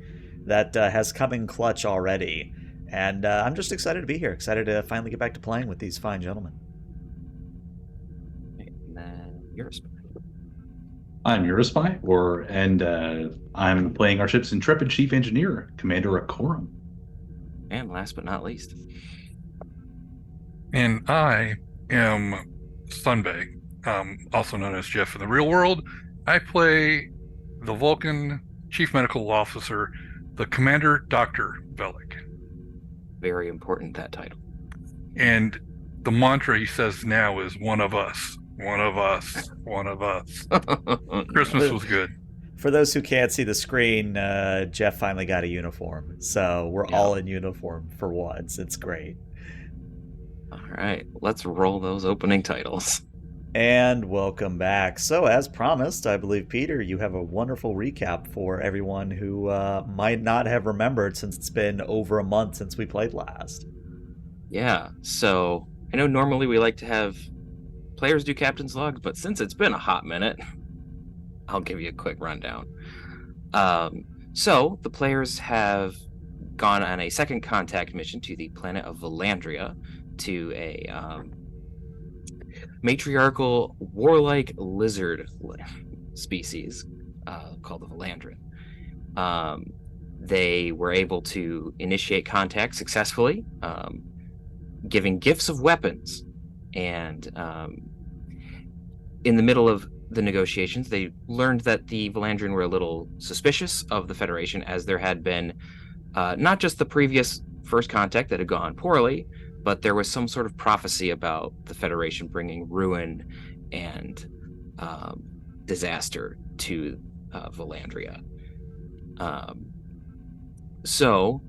that has come in clutch already. And I'm just excited to be here, excited to finally get back to playing with these fine gentlemen. And then you're a spy. I'm Eurospy, and I'm playing our ship's intrepid chief engineer, Commander Acorum. And last but not least. And I am Sunbay, also known as Jeff in the real world. I play the Vulcan Chief Medical Officer, the Commander Dr. Velik. Very important, that title. And the mantra he says now is one of us, one of us, one of us. Christmas was good. For those who can't see the screen, Jeff finally got a uniform. So we're all in uniform for once. It's great. All right, let's roll those opening titles. And welcome back. So, as promised, I believe, Peter, you have a wonderful recap for everyone who might not have remembered, since it's been over a month since we played last. Yeah, so I know normally we like to have players do captain's logs, but since it's been a hot minute, I'll give you a quick rundown. So the players have gone on a second contact mission to the planet of Velandria, to a matriarchal warlike lizard species called the Velandrin. They were able to initiate contact successfully, giving gifts of weapons, and in the middle of the negotiations, they learned that the Velandrin were a little suspicious of the Federation, as there had been not just the previous first contact that had gone poorly, but there was some sort of prophecy about the Federation bringing ruin and disaster to Velandria. So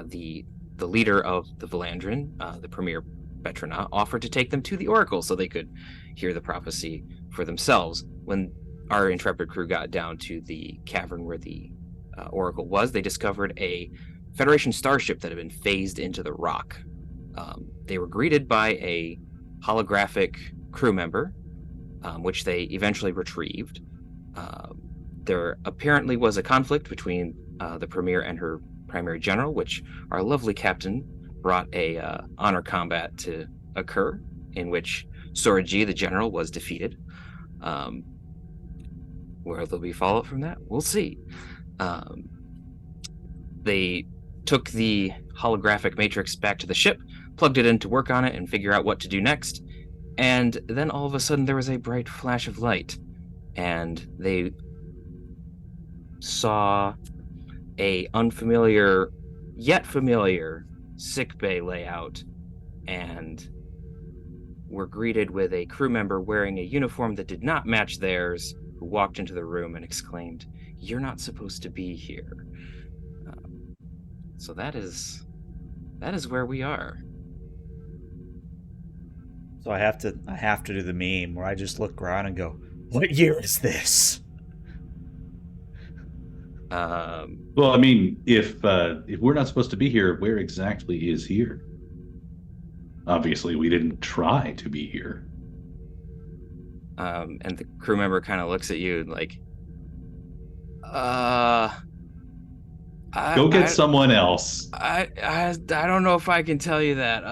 the leader of the Velandrin, the Premier Betrona, offered to take them to the Oracle so they could hear the prophecy for themselves. When our intrepid crew got down to the cavern where the Oracle was, they discovered a Federation starship that had been phased into the rock. They were greeted by a holographic crew member, which they eventually retrieved. There apparently was a conflict between the Premier and her primary general, which our lovely captain brought a honor combat to occur, in which Soraji, the general, was defeated. Where there'll be follow-up from that, we'll see. They took the holographic matrix back to the ship, plugged it in to work on it and figure out what to do next, and then all of a sudden there was a bright flash of light, and they saw a unfamiliar yet familiar sickbay layout, and were greeted with a crew member wearing a uniform that did not match theirs, who walked into the room and exclaimed, "You're not supposed to be here." So that is where we are. So I have to do the meme where I just look around and go, "What year is this?" Well, I mean, if we're not supposed to be here, where exactly is here? Obviously, we didn't try to be here. And the crew member kind of looks at you like, Go get someone else. I don't know if I can tell you that.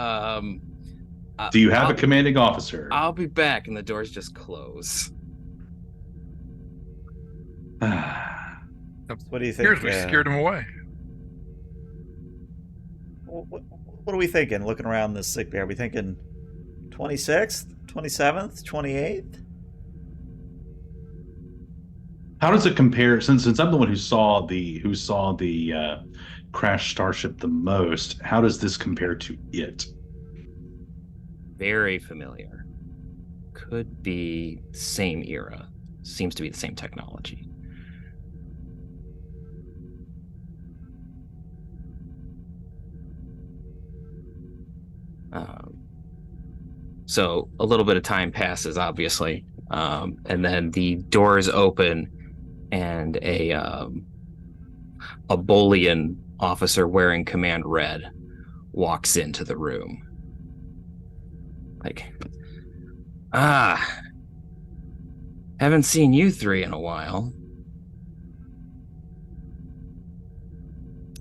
Do you have a commanding officer? I'll be back, and the doors just close. What do you think? Here's we scared him away. What are we thinking? Looking around this sick bay, are we thinking 26th, 27th, 28th? How does it compare? Since I'm the one who saw the crash starship the most, how does this compare to it? Very familiar. Could be same era. Seems to be the same technology. So a little bit of time passes, obviously, and then the doors open, and a Bolian officer wearing command red walks into the room. Like, haven't seen you three in a while.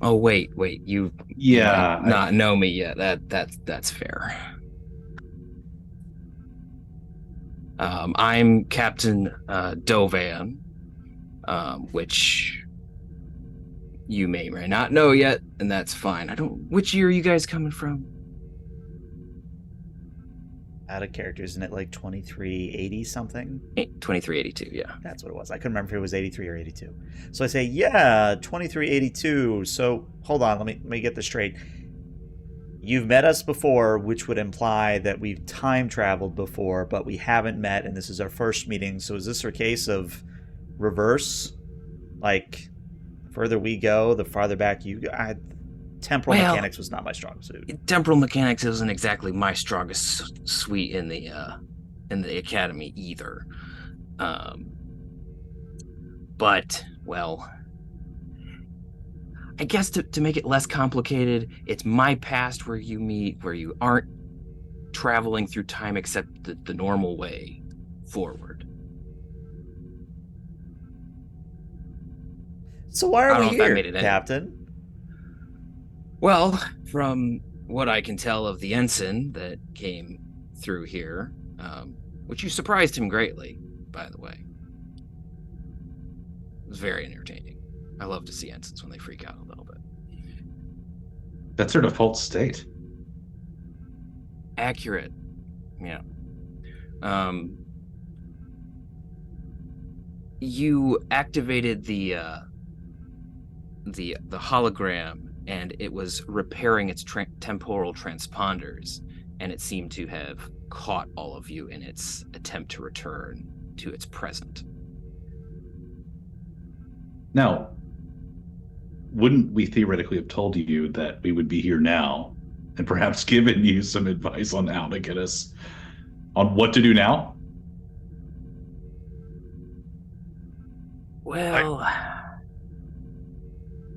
Oh, wait, you might not know me yet. That's fair. I'm Captain Dovan, which you may or may not know yet, and that's fine. Which year are you guys coming from? out of character, isn't it like 2380 something? 2382, yeah. That's what it was. I couldn't remember if it was 83 or 82. So I say, yeah, 2382. So hold on, let me get this straight. You've met us before, which would imply that we've time traveled before, but we haven't met, and this is our first meeting. So is this a case of reverse? Like, the further we go, the farther back you go? Temporal mechanics was not my strong suit. Temporal mechanics isn't exactly my strongest suite in the academy either. But, well, I guess to make it less complicated, it's my past where you meet, where you aren't traveling through time except the normal way forward. So why are we here, Captain? Well, from what I can tell of the ensign that came through here, which you surprised him greatly, by the way. It was very entertaining. I love to see ensigns when they freak out a little bit. That's their default state. Accurate. Yeah. You activated the hologram, and it was repairing its temporal transponders, and it seemed to have caught all of you in its attempt to return to its present. Now, wouldn't we theoretically have told you that we would be here now, and perhaps given you some advice on how to get us on what to do now? Well,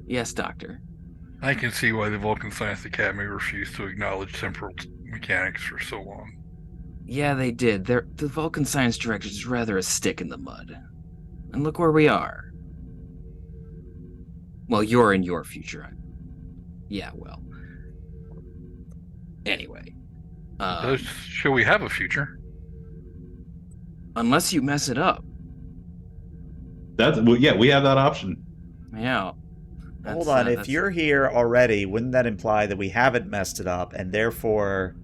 yes, Doctor. I can see why the Vulcan Science Academy refused to acknowledge temporal mechanics for so long. Yeah, they did. The Vulcan Science Director is rather a stick in the mud. And look where we are. Well, you're in your future. Yeah, well. Anyway. Shall we have a future? Unless you mess it up. Yeah, we have that option. Yeah. Hold on, if you're here already, wouldn't that imply that we haven't messed it up, and therefore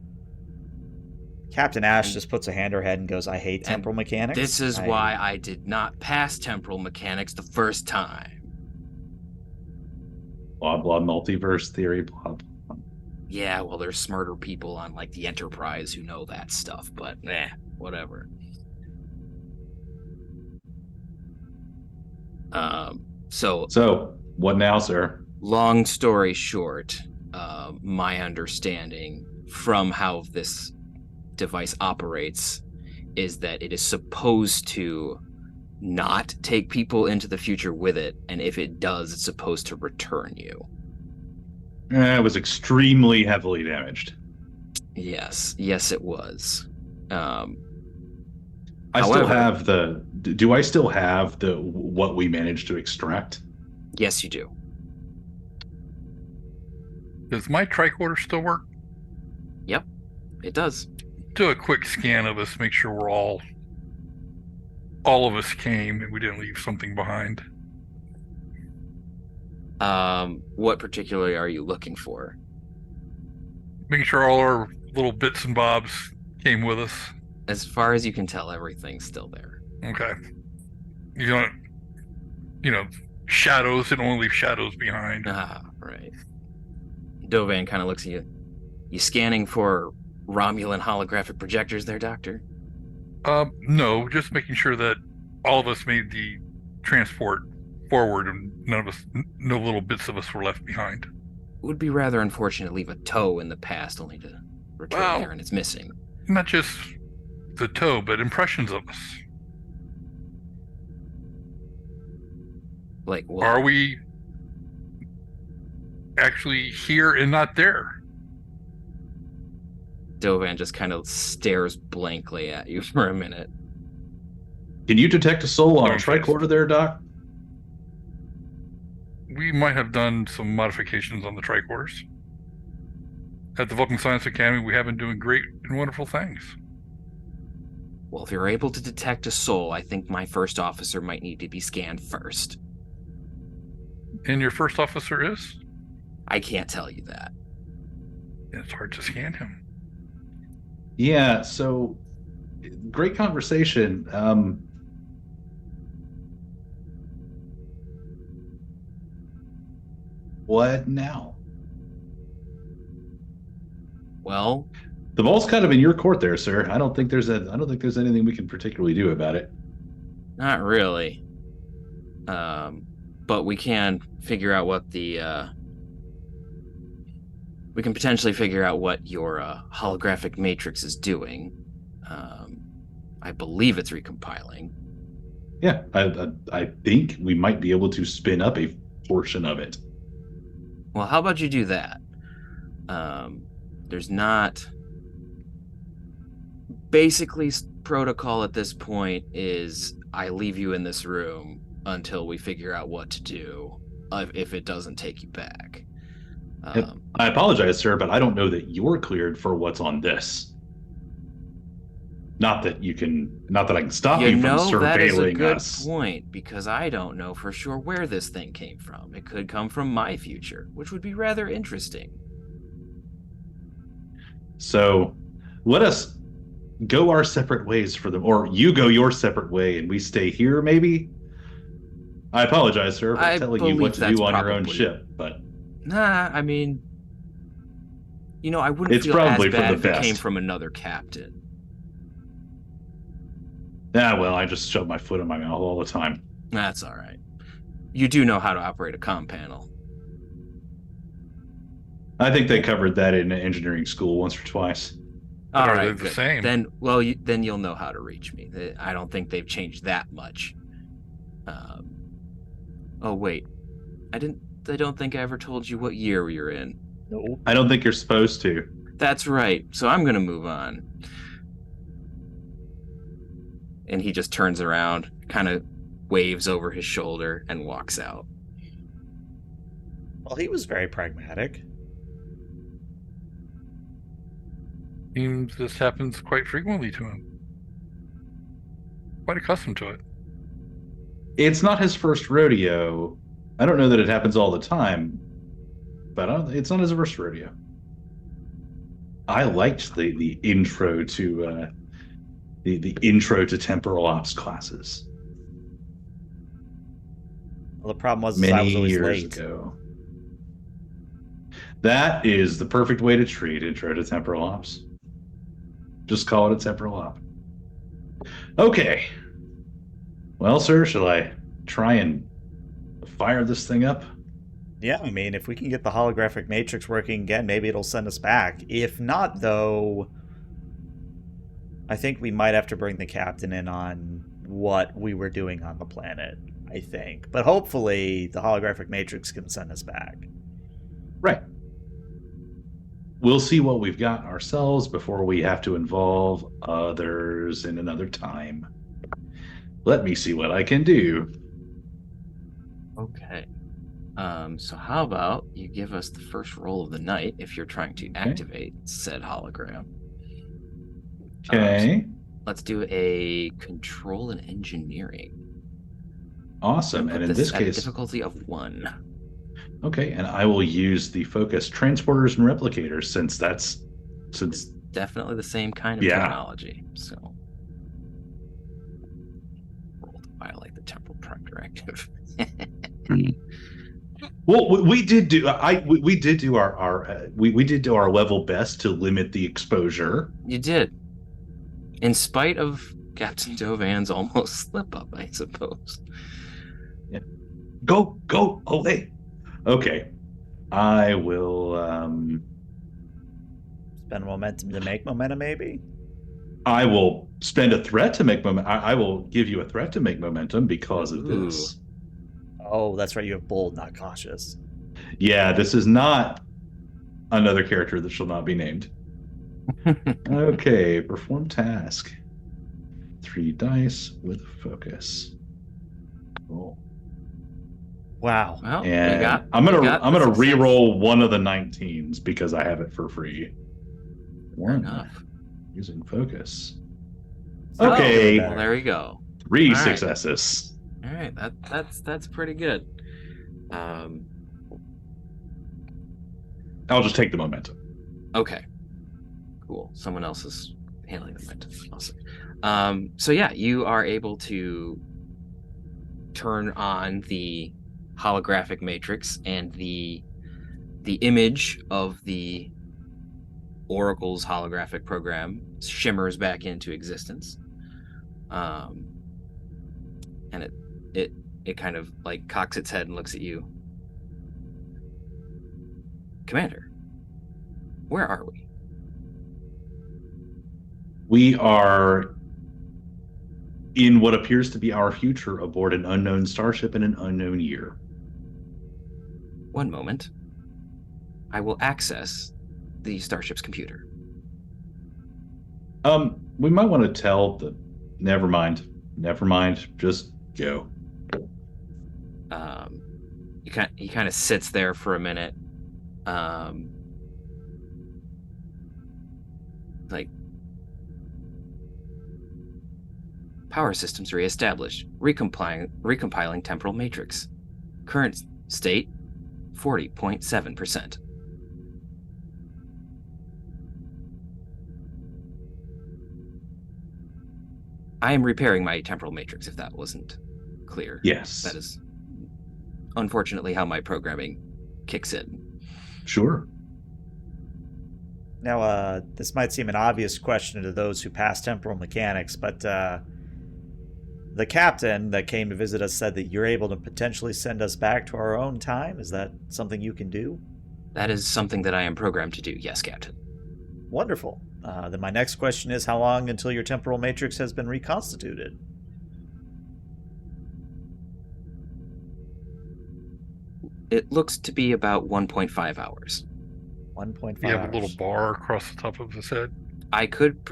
Captain Ash just puts a hand to her head and goes, I hate temporal mechanics? This is why I did not pass temporal mechanics the first time. Blah, blah, multiverse theory, blah, blah. Yeah, well, there's smarter people on, like, the Enterprise who know that stuff, but, whatever. So, what now, sir? Long story short, my understanding from how this device operates is that it is supposed to not take people into the future with it, and if it does, it's supposed to return you. It was extremely heavily damaged. Yes, it was. I still have do I still have what we managed to extract? Yes, you do. Does my tricorder still work? Yep, it does. Do a quick scan of us, make sure we're all of us came and we didn't leave something behind. What particularly are you looking for? Making sure all our little bits and bobs came with us. As far as you can tell, everything's still there. Okay. You don't, shadows, they don't want to leave shadows behind. Ah, right. Dovan kind of looks at you. You scanning for Romulan holographic projectors there, Doctor? No, just making sure that all of us made the transport forward and no little bits of us were left behind. It would be rather unfortunate to leave a toe in the past only to return there and it's missing. Not just the toe, but impressions of us. Like what? Are we actually here and not there? Dovan just kind of stares blankly at you for a minute. Can you detect a soul on a tricorder there, Doc? We might have done some modifications on the tricorders. At the Vulcan Science Academy, we have been doing great and wonderful things. Well, if you're able to detect a soul, I think my first officer might need to be scanned first. And your first officer is? I can't tell you that. It's hard to scan him. Yeah, so great conversation. What now? Well, The ball's kind of in your court there, sir. I don't think there's anything we can particularly do about it. not really. But we can figure out what we can potentially figure out what your holographic matrix is doing. I believe it's recompiling. Yeah, I think we might be able to spin up a portion of it. Well, how about you do that? There's not. Basically, protocol at this point is I leave you in this room until we figure out what to do if it doesn't take you back. I apologize, sir, but I don't know that you're cleared for what's on this. Not that I can stop you from surveilling that is a good us. point, because I don't know for sure where this thing came from. It could come from my future, which would be rather interesting. So let us go our separate ways for them, or you go your separate way and we stay here, maybe? I apologize, sir, for telling you what to do on your own ship, but nah, I mean, I wouldn't it's feel as probably for bad the if it came best. from another captain. Ah, well, I just shove my foot in my mouth all the time. That's all right. You do know how to operate a comm panel. I think they covered that in engineering school once or twice. All Are right, they the good. same? Then, then you'll know how to reach me. I don't think they've changed that much. Oh wait, I don't think I ever told you what year you're in. Nope. I don't think you're supposed to. That's right. So I'm gonna move on. And he just turns around, kind of waves over his shoulder, and walks out. Well, he was very pragmatic. Seems this happens quite frequently to him. Quite accustomed to it. It's not his first rodeo. I don't know that it happens all the time, but it's not his first rodeo. I liked the intro to the intro to temporal ops classes. Well, the problem was I Many was always years late. ago. That is the perfect way to treat intro to temporal ops. Just call it a temporal op. Okay. Well, sir, shall I try and fire this thing up? Yeah, I mean, if we can get the holographic matrix working again, maybe it'll send us back. If not, though, I think we might have to bring the captain in on what we were doing on the planet, I think. But hopefully, the holographic matrix can send us back. Right. We'll see what we've got ourselves before we have to involve others in another time. Let me see what I can do. Okay. So how about you give us the first roll of the night if you're trying to activate said hologram. Okay. So let's do a control and engineering. Awesome. And in this at a case, difficulty of 1. okay, and I will use the focus transporters and replicators since Definitely the same kind of technology. So roll to violate the temporal prime directive. Well, we did do our level best to limit the exposure. You did, in spite of Captain Dovan's almost slip up, I suppose. Yeah. Go away. Okay, I will Spend momentum to make momentum, maybe? I will spend a threat to make momentum. I will give you a threat to make momentum because of this. Oh, that's right. You have bold, not cautious. Yeah, this is not another character that shall not be named. Okay, perform task. 3 dice with focus. Roll. Wow. Well, And I'm gonna re-roll one of the 19s because I have it for free. One using focus. Okay. Well, there we go. 3 successes. All right, that's pretty good. I'll just take the momentum. Okay, cool. Someone else is handling the moment. Awesome. So yeah, you are able to turn on the holographic matrix, and the image of the Oracle's holographic program shimmers back into existence. And it kind of like cocks its head and looks at you. Commander, where are we? We are in what appears to be our future aboard an unknown starship in an unknown year. One moment. I will access the starship's computer. We might want to tell the... Never mind. Just go. He kind of sits there for a minute. Like, power systems reestablished. Recompiling temporal matrix. Current state 40.7%. I am repairing my temporal matrix, if that wasn't clear. Yes. That is unfortunately how my programming kicks in. Sure. Now, this might seem an obvious question to those who pass temporal mechanics, but the captain that came to visit us said that you're able to potentially send us back to our own time. Is that something you can do? That is something that I am programmed to do, yes, Captain. Wonderful. Then my next question is, how long until your temporal matrix has been reconstituted? It looks to be about 1.5 hours. 1.5 You have hours. a little bar across the top of his head. I could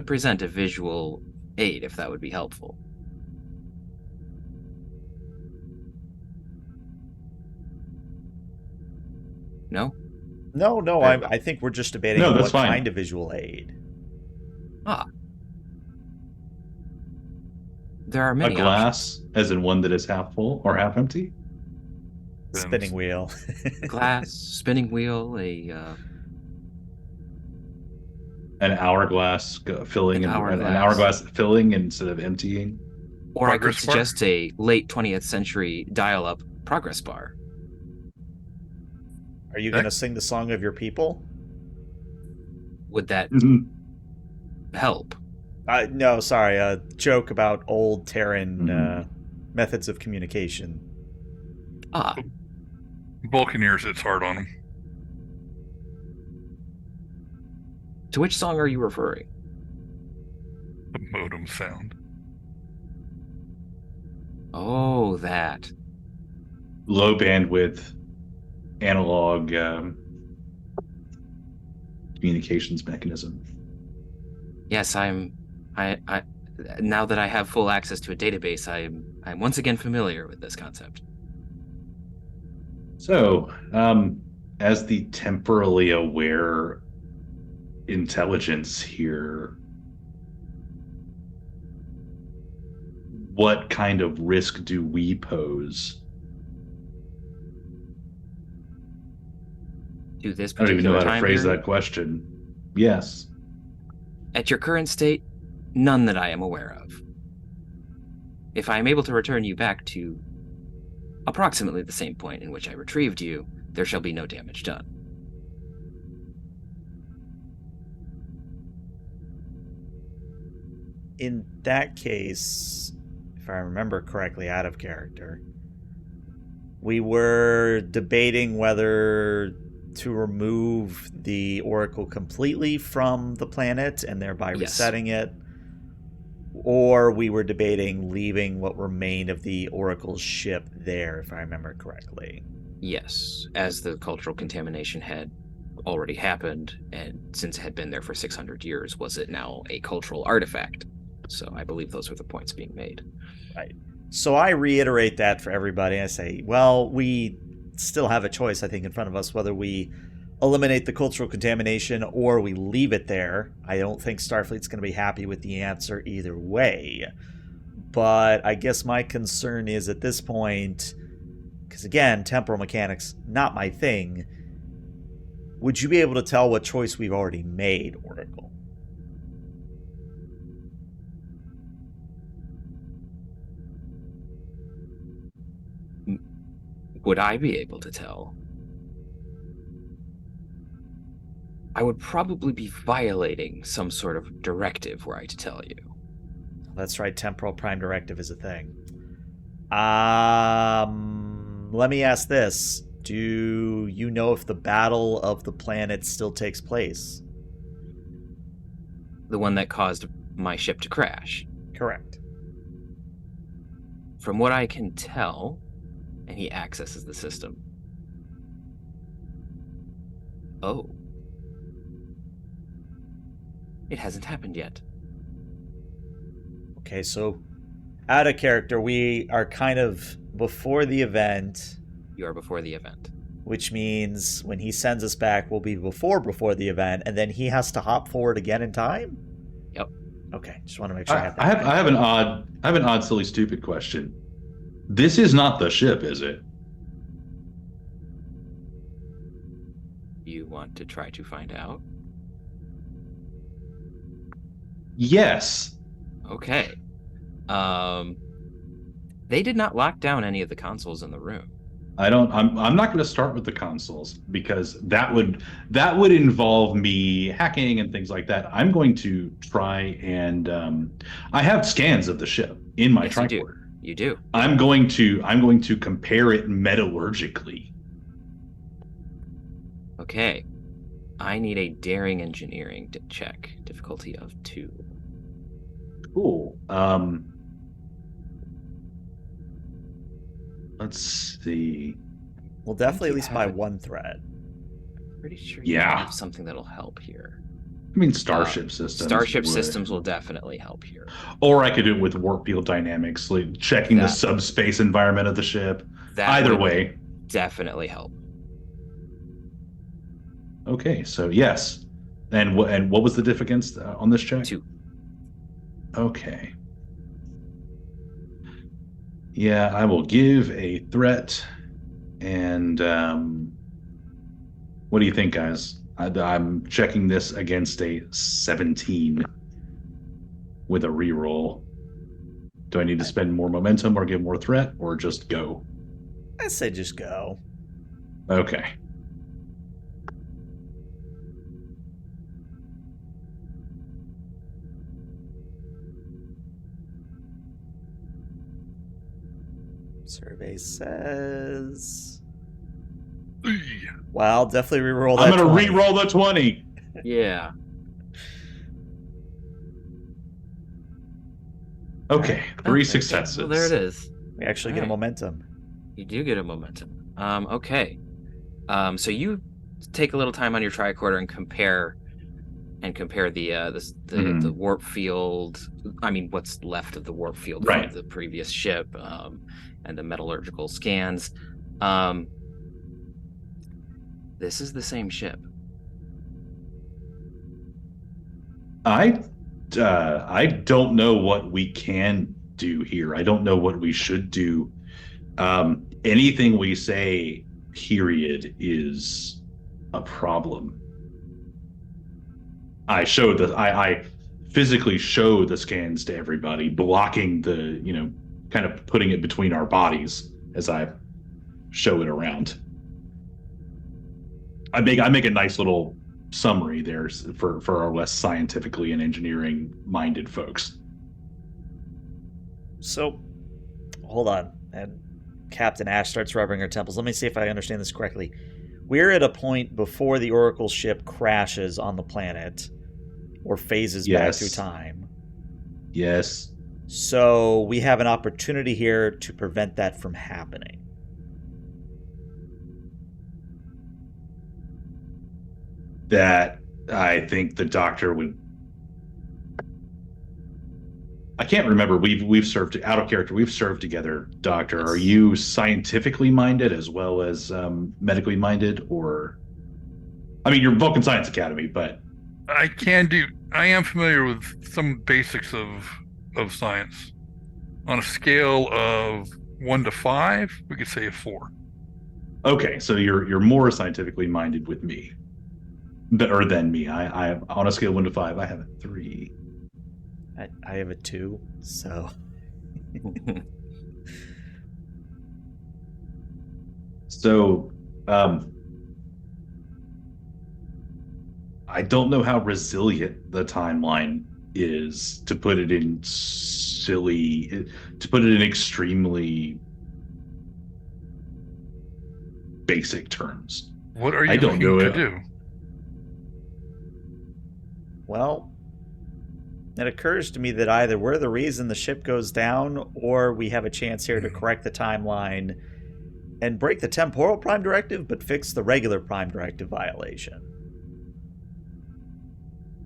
present a visual aid if that would be helpful. No? No, I think we're just debating No, what that's fine. kind of visual aid. There are A many glass, as in one that is half full or half empty? Spinning wheel. options. Glass, spinning wheel, An hourglass filling, An an hourglass. hourglass filling instead of emptying. or I could Progress bar? suggest a late 20th century dial-up progress bar. Are you going to sing the song of your people? Would that help? No, sorry. A joke about old Terran methods of communication. Vulcaneers, it's hard on him. To which song are you referring? The modem sound. Oh, that. Low bandwidth analog communications mechanism. Yes, I now that I have full access to a database, I'm once again familiar with this concept. So, as the temporally aware intelligence here, what kind of risk do we pose? To this I don't even know particular how to time phrase period? that question. Yes. At your current state, none that I am aware of. If I am able to return you back to approximately the same point in which I retrieved you, there shall be no damage done. In that case, if I remember correctly, out of character, we were debating whether to remove the Oracle completely from the planet and thereby Yes. resetting it, or we were debating leaving what remained of the Oracle's ship there, if I remember correctly. Yes, as the cultural contamination had already happened, and since it had been there for 600 years, was it now a cultural artifact? So I believe those were the points being made. Right. So I reiterate that for everybody. I say, well, we still have a choice, I think, in front of us, whether we eliminate the cultural contamination or we leave it there. I don't think Starfleet's going to be happy with the answer either way. But I guess my concern is at this point, because again, temporal mechanics, not my thing, would you be able to tell what choice we've already made, Oracle? would I be able to tell? I would probably be violating some sort of directive were I to tell you. That's right, temporal prime directive is a thing. Let me ask this. Do you know if the Battle of the Planet still takes place? The one that caused my ship to crash. Correct. From what I can tell, and he accesses the system. Oh. It hasn't happened yet. Okay, so out of character, we are kind of before the event, You are before the event. which means when he sends us back, we'll be before the event, and then he has to hop forward again in time? Yep. Okay, just want to make sure I have that. I have an odd, silly, stupid question. This is not the ship, is it? You want to try to find out? Yes. Okay. They did not lock down any of the consoles in the room. I'm not going to start with the consoles because that would involve me hacking and things like that. I'm going to try and I have scans of the ship in my tricorder. You do. I'm going to compare it metallurgically. Okay. I need a daring engineering check, difficulty of 2. Cool. Let's see. We'll definitely you at least buy have it. one thread. Pretty sure you Yeah. have something that'll help here. I mean, Starship Systems. Starship Systems will definitely help here. Or I could do it with warp field dynamics, like checking the subspace environment of the ship. Either way. Definitely help. Okay, so yes. And what was the difficulty on this check? 2. Okay. Yeah, I will give a threat. And what do you think, guys? I'm checking this against a 17 with a reroll. Do I need to spend more momentum or give more threat or just go? I say just go. Okay. Survey says... Eey. Well, definitely reroll that. I'm going to 20. re-roll the 20. Yeah. Okay, 3 Okay. successes. Well, there it is. We actually get a Alright. momentum. You do get a momentum. Okay. So you take a little time on your tricorder and compare the warp field. I mean, what's left of the warp field Right. from the previous ship, and the metallurgical scans. This is the same ship. I don't know what we can do here. I don't know what we should do. Anything we say, period, is a problem. I physically show the scans to everybody, blocking the, kind of putting it between our bodies as I show it around. I make a nice little summary there for our less scientifically and engineering minded folks. So, hold on. And Captain Ash starts rubbing her temples. Let me see if I understand this correctly. We're at a point before the Oracle ship crashes on the planet or phases back Yes. through time. Yes. So we have an opportunity here to prevent that from happening. That I think the doctor would. I can't remember. We've served out of character. We've served together, Doctor. Yes. Are you scientifically minded as well as medically minded, or? I mean, you're Vulcan Science Academy, but I am familiar with some basics of science. On a scale of 1 to 5, we could say a 4. okay. So you're more scientifically minded with me, better than me. I on a scale of 1 to 5, I have a 3. I have a 2, so... So, I don't know how resilient the timeline is to put it in extremely basic terms. What are I you don't looking know to it. do? Well, it occurs to me that either we're the reason the ship goes down, or we have a chance here to correct the timeline and break the temporal prime directive, but fix the regular prime directive violation.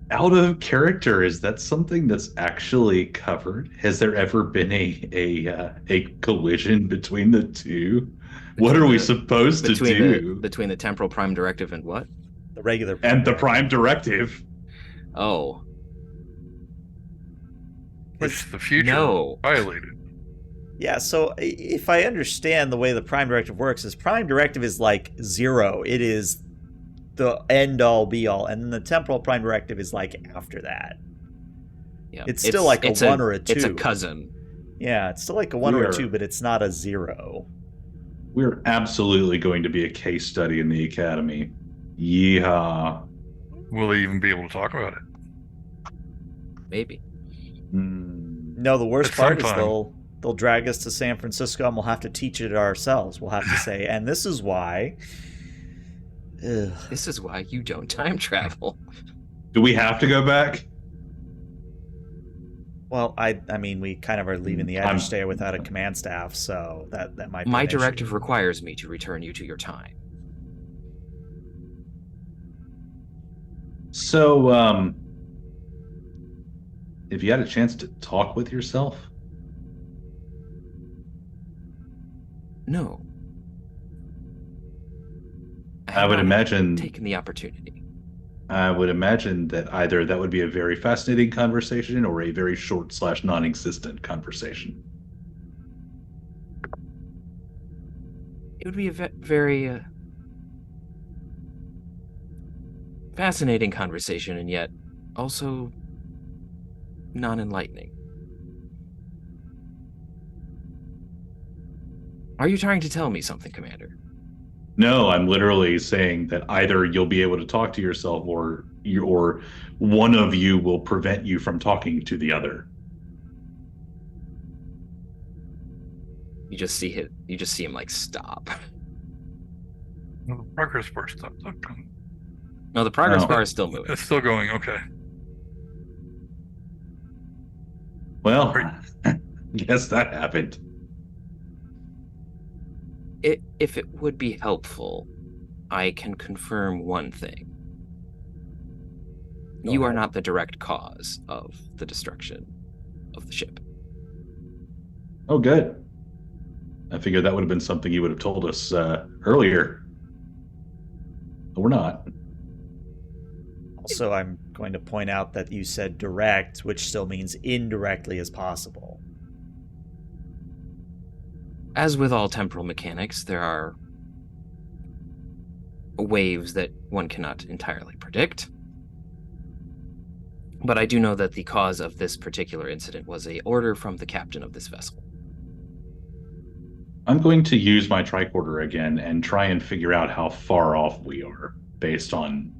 Out of character, is that something that's actually covered? Has there ever been a collision between the two? What are we supposed to do? Between the temporal prime directive and what? The regular prime And the directive. prime directive. Oh, Which the future no. violated. Yeah, so if I understand the way the prime directive works, is prime directive is like 0. It is the end all be all, and then the temporal prime directive is like after that. Yeah, It's still like a 1 or a 2. It's a cousin. Yeah, it's still like a 1 or a 2, but it's not a 0. We're absolutely going to be a case study in the academy. Yeehaw. Will they even be able to talk about it? Maybe. No, the worst At part some is time. they'll drag us to San Francisco and we'll have to teach it ourselves. We'll have to say, and this is why. Ugh. This is why you don't time travel. Do we have to go back? Well, I mean, we kind of are leaving the Adrastea without a command staff, so that might be My an issue. directive requires me to return you to your time. So, if you had a chance to talk with yourself, No. I would imagine taken the opportunity. I would imagine that either that would be a very fascinating conversation or a very short / non-existent conversation. It would be a very fascinating conversation, and yet also non-enlightening. Are you trying to tell me something, Commander? No, I'm literally saying that either you'll be able to talk to yourself or one of you will prevent you from talking to the other. You just see him like stop. No, the progress bar stopped. No, the progress Oh. bar is still moving. It's still going. Okay. Well, guess that happened. If it would be helpful, I can confirm one thing. You are not the direct cause of the destruction of the ship. Oh, good. I figured that would have been something you would have told us earlier. But we're not. Also, I'm going to point out that you said direct, which still means indirectly as possible. As with all temporal mechanics, there are waves that one cannot entirely predict. But I do know that the cause of this particular incident was an order from the captain of this vessel. I'm going to use my tricorder again and try and figure out how far off we are based on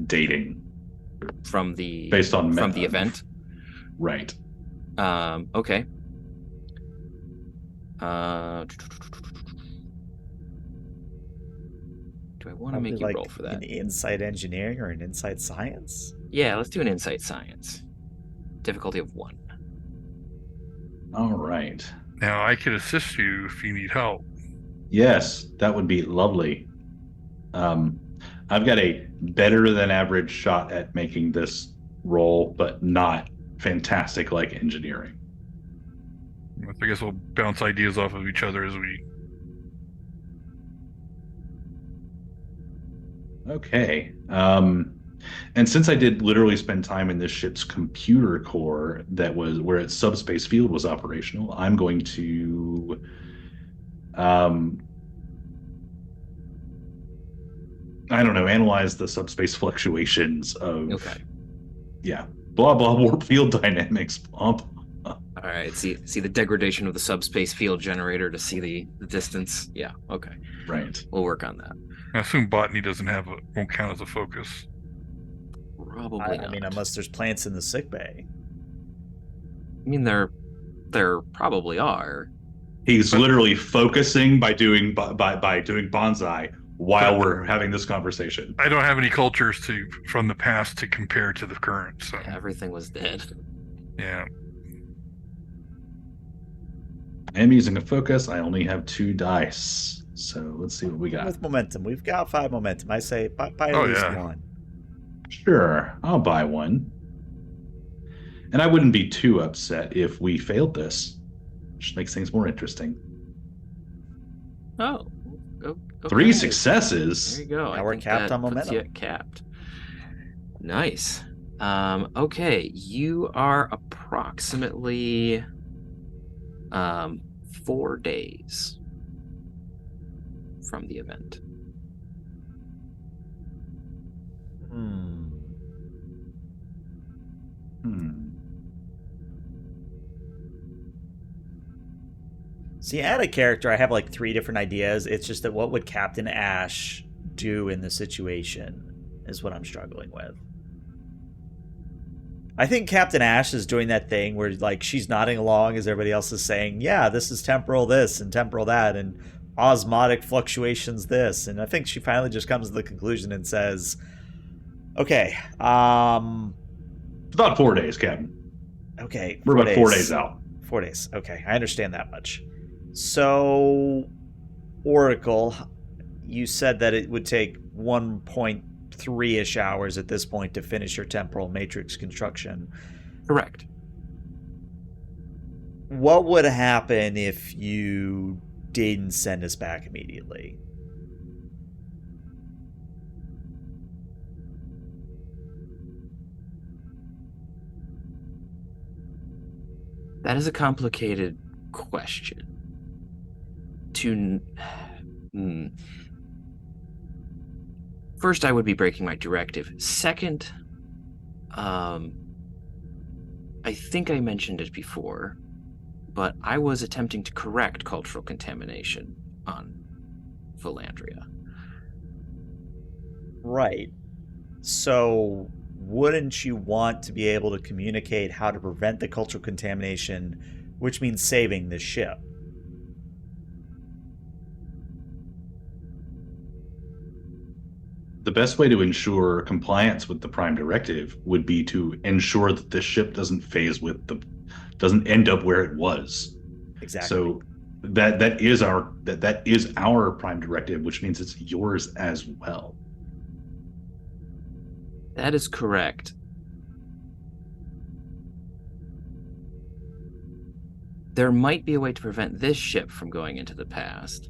dating. From the event? Right. Okay. Do I want to make you roll for that? An insight engineering or an insight science? Yeah, let's do an insight science. Difficulty of 1. All right. Now I could assist you if you need help. Yes, that would be lovely. I've got a better than average shot at making this roll, but not fantastic like engineering. I guess we'll bounce ideas off of each other as we. Okay. And since I did literally spend time in this ship's computer core that was where its subspace field was operational, I'm going to I don't know, analyze the subspace fluctuations of Okay. blah blah warp field dynamics. Blah, blah. All right. See the degradation of the subspace field generator to see the distance. Yeah. Okay. Right. We'll work on that. I assume botany won't count as a focus. Probably I not. mean, unless there's plants in the sick bay. I mean, there probably are. He's literally focusing by doing bonsai while But- we're having this conversation. I don't have any cultures from the past to compare to the current, so Everything was dead. yeah. I am using a focus. I only have 2 dice. So let's see what we got. With momentum. We've got 5 momentum. I say buy at Oh, least yeah. 1. Sure, I'll buy one. And I wouldn't be too upset if we failed this. Which makes things more interesting. Oh. Okay. 3 successes. There you go. Now I we're think capped that on puts momentum. you capped. Nice. Okay, you are approximately 4 days from the event. See, add a character. I have like 3 different ideas. It's just that what would Captain Ash do in the situation is what I'm struggling with. I think Captain Ash is doing that thing where like she's nodding along as everybody else is saying, yeah, this is temporal this and temporal that and osmotic fluctuations this. And I think she finally just comes to the conclusion and says, okay, About 4 days, Captain. okay. We're about 4 days out. 4 days. Okay, I understand that much. So, Oracle, you said that it would take 1.3-ish hours at this point to finish your temporal matrix construction. Correct. What would happen if you didn't send us back immediately? That is a complicated question. First, I would be breaking my directive. Second, I think I mentioned it before, but I was attempting to correct cultural contamination on Velandria. Right. So, wouldn't you want to be able to communicate how to prevent the cultural contamination, which means saving this ship? The best way to ensure compliance with the Prime Directive would be to ensure that this ship doesn't doesn't end up where it was. Exactly. So that is our Prime Directive, which means it's yours as well. That is correct. There might be a way to prevent this ship from going into the past,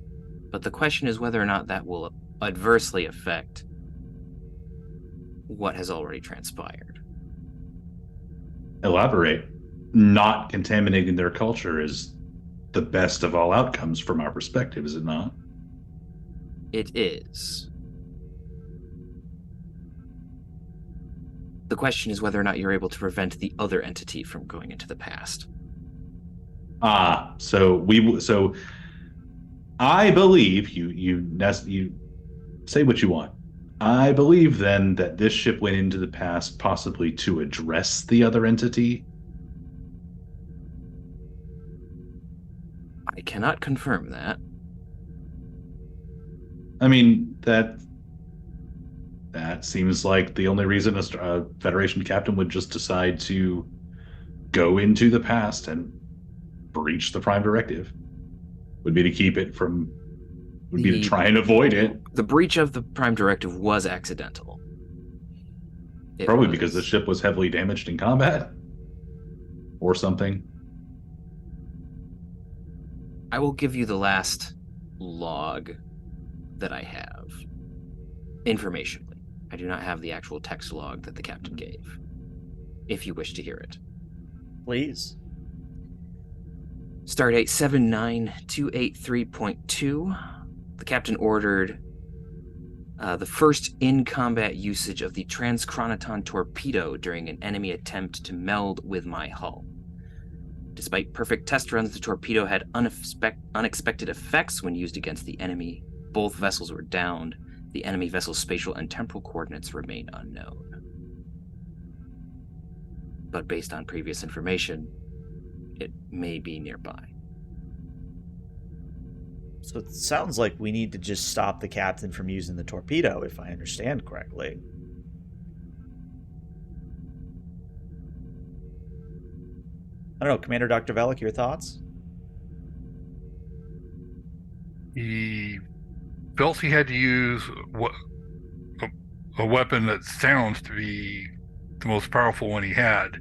but the question is whether or not that will adversely affect what has already transpired. Elaborate. Not contaminating their culture is the best of all outcomes from our perspective, is it not? It is. The question is whether or not you're able to prevent the other entity from going into the past. So I believe you say what you want. I believe then that this ship went into the past possibly to address the other entity. I cannot confirm that. I mean, that seems like the only reason a Federation captain would just decide to go into the past and breach the Prime Directive. Would be to keep it from... would be to try and avoid it. The breach of the Prime Directive was accidental. Probably because the ship was heavily damaged in combat. Or something. I will give you the last log that I have. Informationally. I do not have the actual text log that the captain gave. If you wish to hear it. Please. Stardate 79283.2. The captain ordered the first in-combat usage of the Transchronoton torpedo during an enemy attempt to meld with my hull. Despite perfect test runs, the torpedo had unexpected effects when used against the enemy. Both vessels were downed. The enemy vessel's spatial and temporal coordinates remain unknown. But based on previous information, it may be nearby. So it sounds like we need to just stop the captain from using the torpedo, if I understand correctly. I don't know, Commander Dr. Velik, your thoughts? He felt he had to use a weapon that sounds to be the most powerful one he had.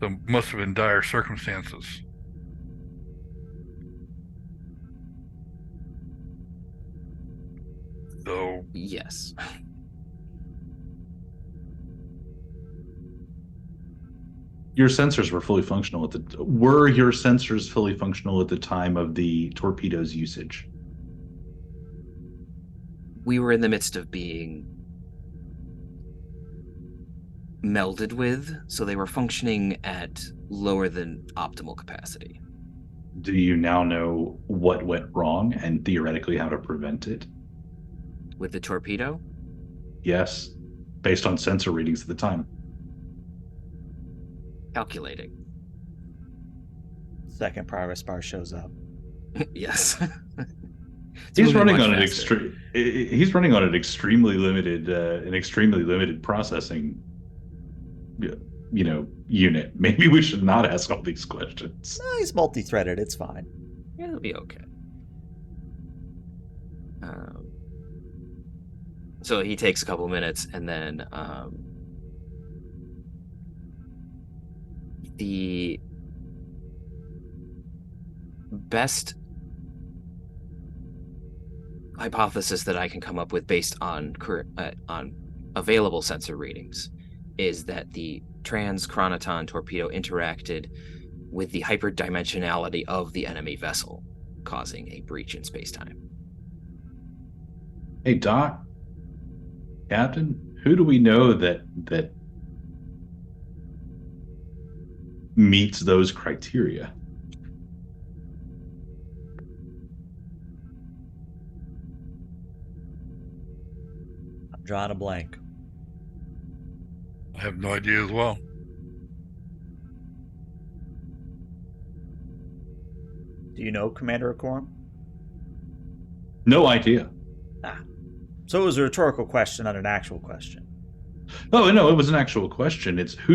So must have been dire circumstances. So Yes. Your sensors were fully functional were your sensors fully functional at the time of the torpedo's usage? We were in the midst of being melded with, so they were functioning at lower than optimal capacity. Do you now know what went wrong and theoretically how to prevent it? With the torpedo? Yes, based on sensor readings at the time. Calculating. Second progress bar shows up. Yes. He's running on he's running on an extremely limited processing unit. Maybe we should not ask all these questions. No, he's multi-threaded, it's fine. Yeah, it'll be okay. So he takes a couple minutes, and then the best hypothesis that I can come up with based on available sensor readings is that the trans-chronoton torpedo interacted with the hyperdimensionality of the enemy vessel, causing a breach in space-time. Hey, Doc, Captain, who do we know that meets those criteria? I'm drawing a blank. I have no idea as well. Do you know Commander Akorum? No idea. So it was a rhetorical question, not an actual question. Oh no, it was an actual question. It's who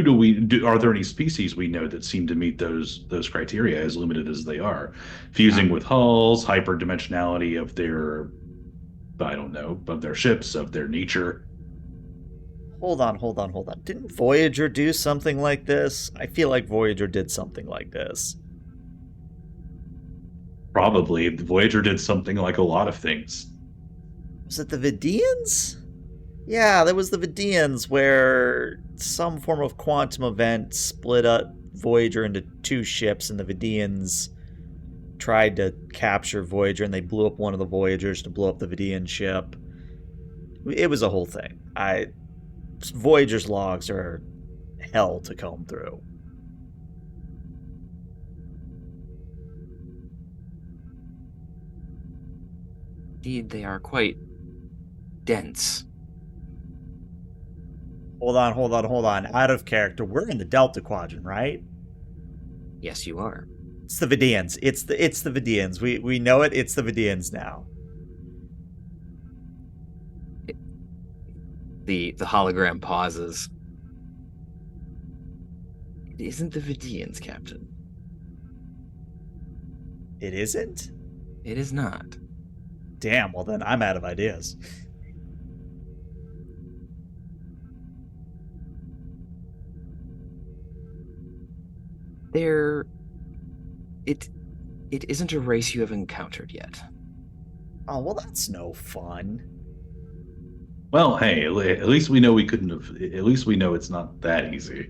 are there any species we know that seem to meet those criteria, as limited as they are? Fusing with hulls, hyperdimensionality of their, I don't know, of their ships, of their nature. Hold on. Didn't Voyager do something like this? I feel like Voyager did something like this. Probably. Voyager did something like a lot of things. Was it the Vidians? Yeah, there was the Vidians, where some form of quantum event split up Voyager into two ships, and the Vidians tried to capture Voyager, and they blew up one of the Voyagers to blow up the Vidian ship. It was a whole thing. Voyager's logs are hell to comb through. Indeed, they are quite dense. Hold on. Out of character. We're in the Delta Quadrant, right? Yes, you are. It's the Vidians. It's the Vidians. We know it. It's the Vidians now. The hologram pauses. It isn't the Vidians, Captain. It isn't? It is not. Damn, well then I'm out of ideas. It isn't a race you have encountered yet. Oh, well that's no fun. Well, hey, at least we know we couldn't have. At least we know it's not that easy.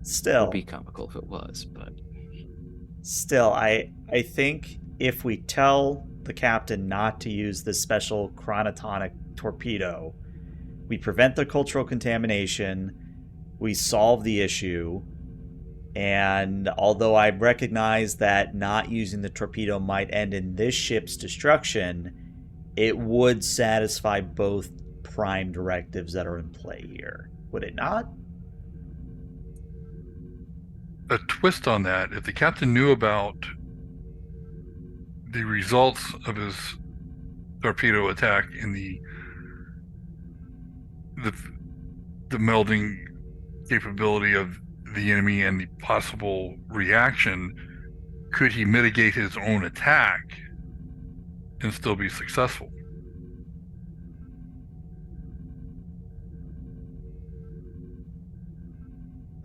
Still, It would be comical if it was, but I think if we tell the captain not to use this special chronotonic torpedo, we prevent the cultural contamination, we solve the issue, And although I recognize that not using the torpedo might end in this ship's destruction, it would satisfy both prime directives that are in play here. Would it not? A twist on that, if the captain knew about the results of his torpedo attack in the melding capability of the enemy and the possible reaction, could he mitigate his own attack and still be successful?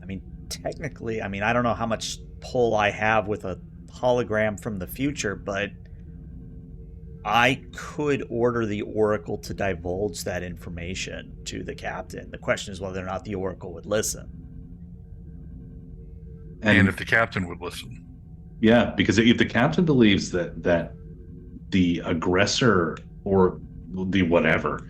I mean, technically, I don't know how much pull I have with a hologram from the future, but I could order the Oracle to divulge that information to the captain. The question is whether or not the Oracle would listen. And if the captain would listen. Yeah, because if the captain believes that the aggressor or the whatever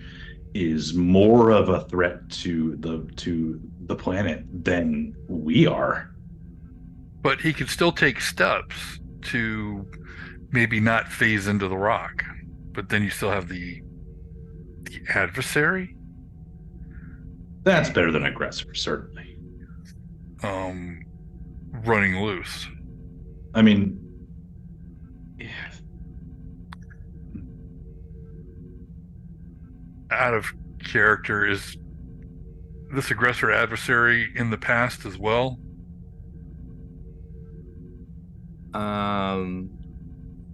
is more of a threat to the planet than we are. But he could still take steps to maybe not phase into the rock. But then you still have the adversary. That's better than aggressor, certainly. Running loose. I mean, out of character, is this aggressor adversary in the past as well?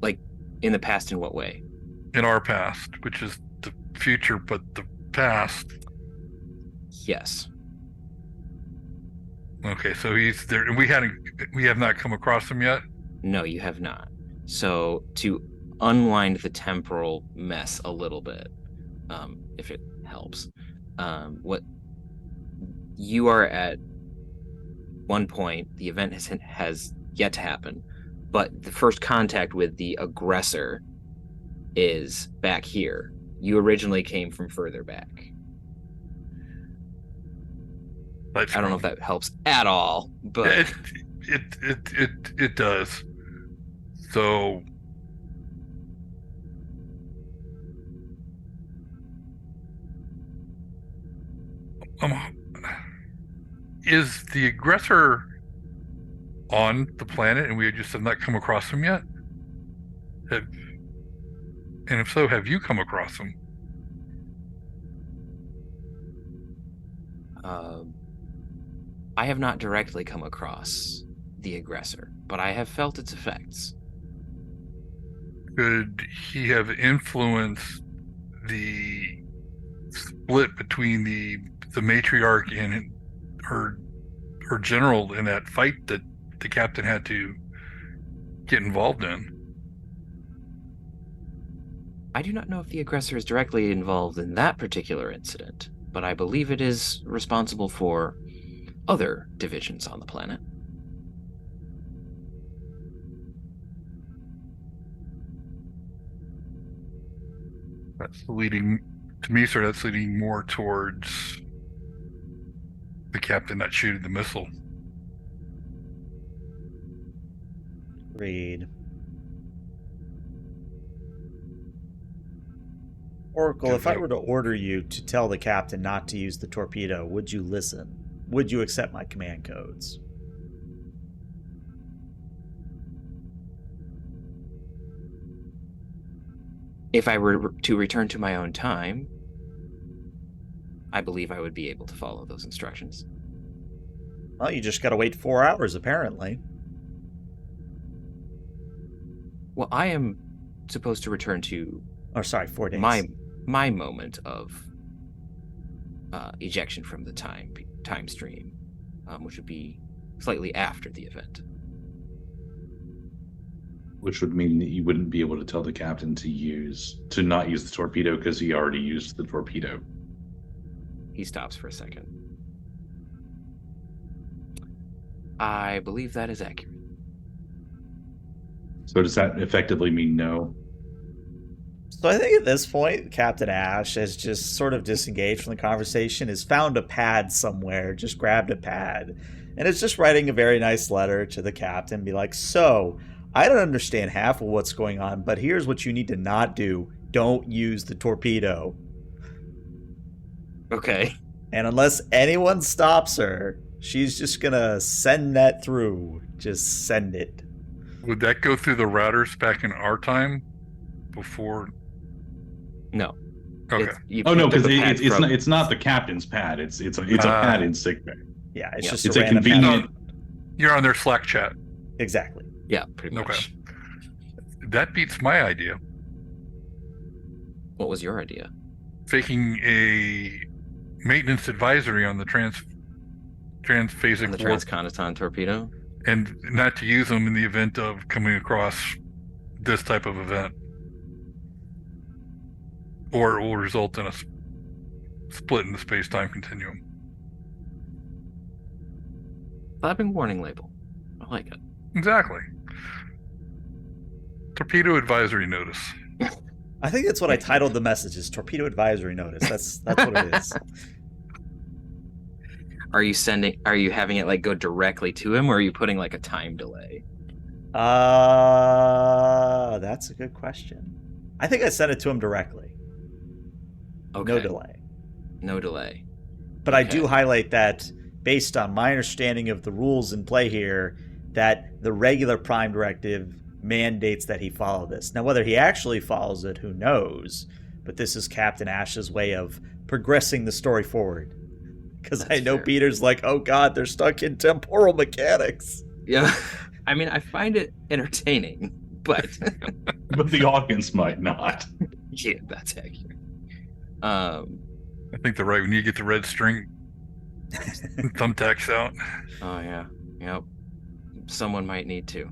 Like in the past, in what way? In our past, which is the future, but the past. Yes. Okay, so he's there. We have not come across him yet. No, you have not. So to unwind the temporal mess a little bit, if it helps, what you are at one point, the event has yet to happen, but the first contact with the aggressor is back here. You originally came from further back. I don't know if that helps at all, but it does. So is the aggressor on the planet and we just have not come across him yet? And if so, have you come across him? I have not directly come across the aggressor, but I have felt its effects. Could he have influenced the split between the matriarch and her general in that fight that the captain had to get involved in? I do not know if the aggressor is directly involved in that particular incident, but I believe it is responsible for other divisions on the planet. That's leading to me, sir. That's leading more towards the captain that shooted the missile. Agreed. Oracle, if I were to order you to tell the captain not to use the torpedo, would you listen? Would you accept my command codes? If I were to return to my own time, I believe I would be able to follow those instructions. Well, you just gotta wait 4 hours, apparently. Well, I am supposed to return to... 4 days. My moment of ejection from the time stream, which would be slightly after the event. Which would mean that you wouldn't be able to tell the captain to not use the torpedo because he already used the torpedo. He stops for a second. I believe that is accurate. So does that effectively mean no? So I think at this point, Captain Ash has just sort of disengaged from the conversation, has found a pad somewhere, just grabbed a pad, And it's just writing a very nice letter to the captain, be like, so, I don't understand half of what's going on, but here's what you need to not do. Don't use the torpedo. Okay. And unless anyone stops her, she's just gonna send that through. Just send it. Would that go through the routers back in our time? Before? No. Okay. Oh no, because it's it's not the captain's pad. It's a pad in sickbay. Yeah, it's Yeah. just It's a a random convenient. You're on their Slack chat. Exactly. Yeah, pretty much. Okay. That beats my idea. What was your idea? Faking a maintenance advisory on the transphasic On the warp, transcontinental torpedo? and not to use them in the event of coming across this type of event, or it will result in a split in the space-time continuum. Slapping warning label. I like it. Exactly. Torpedo advisory notice. I think that's what I titled the message, is Torpedo Advisory Notice. That's what it is. Are you having it like go directly to him, or are you putting like a time delay? That's a good question. I think I sent it to him directly. Okay. No delay. No delay. But I do highlight that, based on my understanding of the rules in play here, that the regular Prime Directive mandates that he follow this. Now, whether he actually follows it, who knows? But this is Captain Ash's way of progressing the story forward. Because I know fair. Peter's like, oh god, they're stuck in temporal mechanics. Yeah. I mean, I find it entertaining, but But the audience might not. yeah, that's accurate. I think the right when you get the red string thumbtacks out. Oh yeah. Yep. Someone might need to.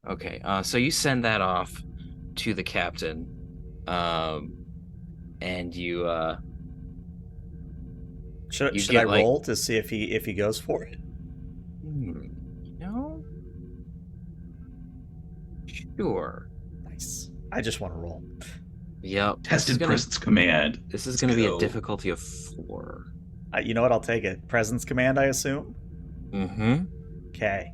Okay, so you send that off to the captain, and you Should get, I like- roll to see if he goes for it? no, sure. Nice. I just want to roll. Yep. Tested presence command. This is Let's going to be a go. difficulty of 4. You know what? I'll take it. Presence command, I assume. Mm-hmm. Okay.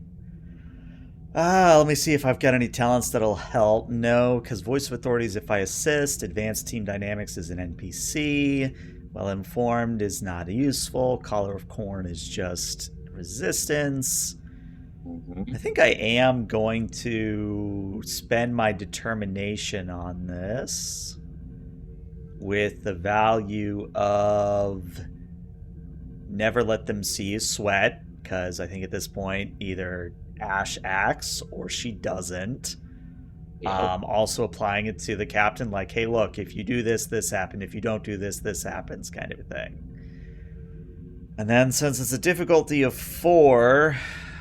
Let me see if I've got any talents that'll help. No, because Voice of Authority is if I assist. Advanced Team Dynamics is an NPC. Well Informed is not useful. Collar of Corn is just resistance. Mm-hmm. I think I am going to spend my determination on this with the value of never let them see you sweat, because I think at this point either Ash acts or she doesn't. Yep. Also applying it to the captain, like, hey, look, if you do this, this happened. If you don't do this, this happens, kind of a thing. And then since it's a difficulty of 4,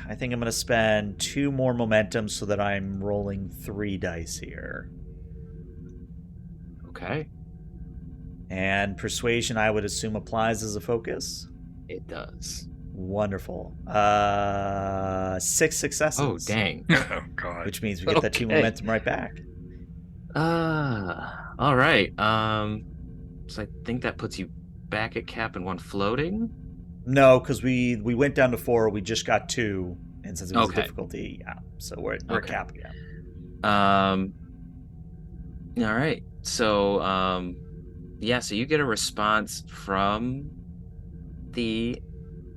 I think I'm going to spend 2 more momentum so that I'm rolling 3 dice here. Okay. And Persuasion, I would assume, applies as a focus. It does. Wonderful. 6 successes. Oh, dang. Oh God. Which means we get that 2 Okay. momentum right back. All right. So I think that puts you back at cap and 1 floating. No, because we went down to 4. We just got 2, and since it was Okay. a difficulty, yeah. So we're at Okay. cap again. All right. So yeah, so you get a response from the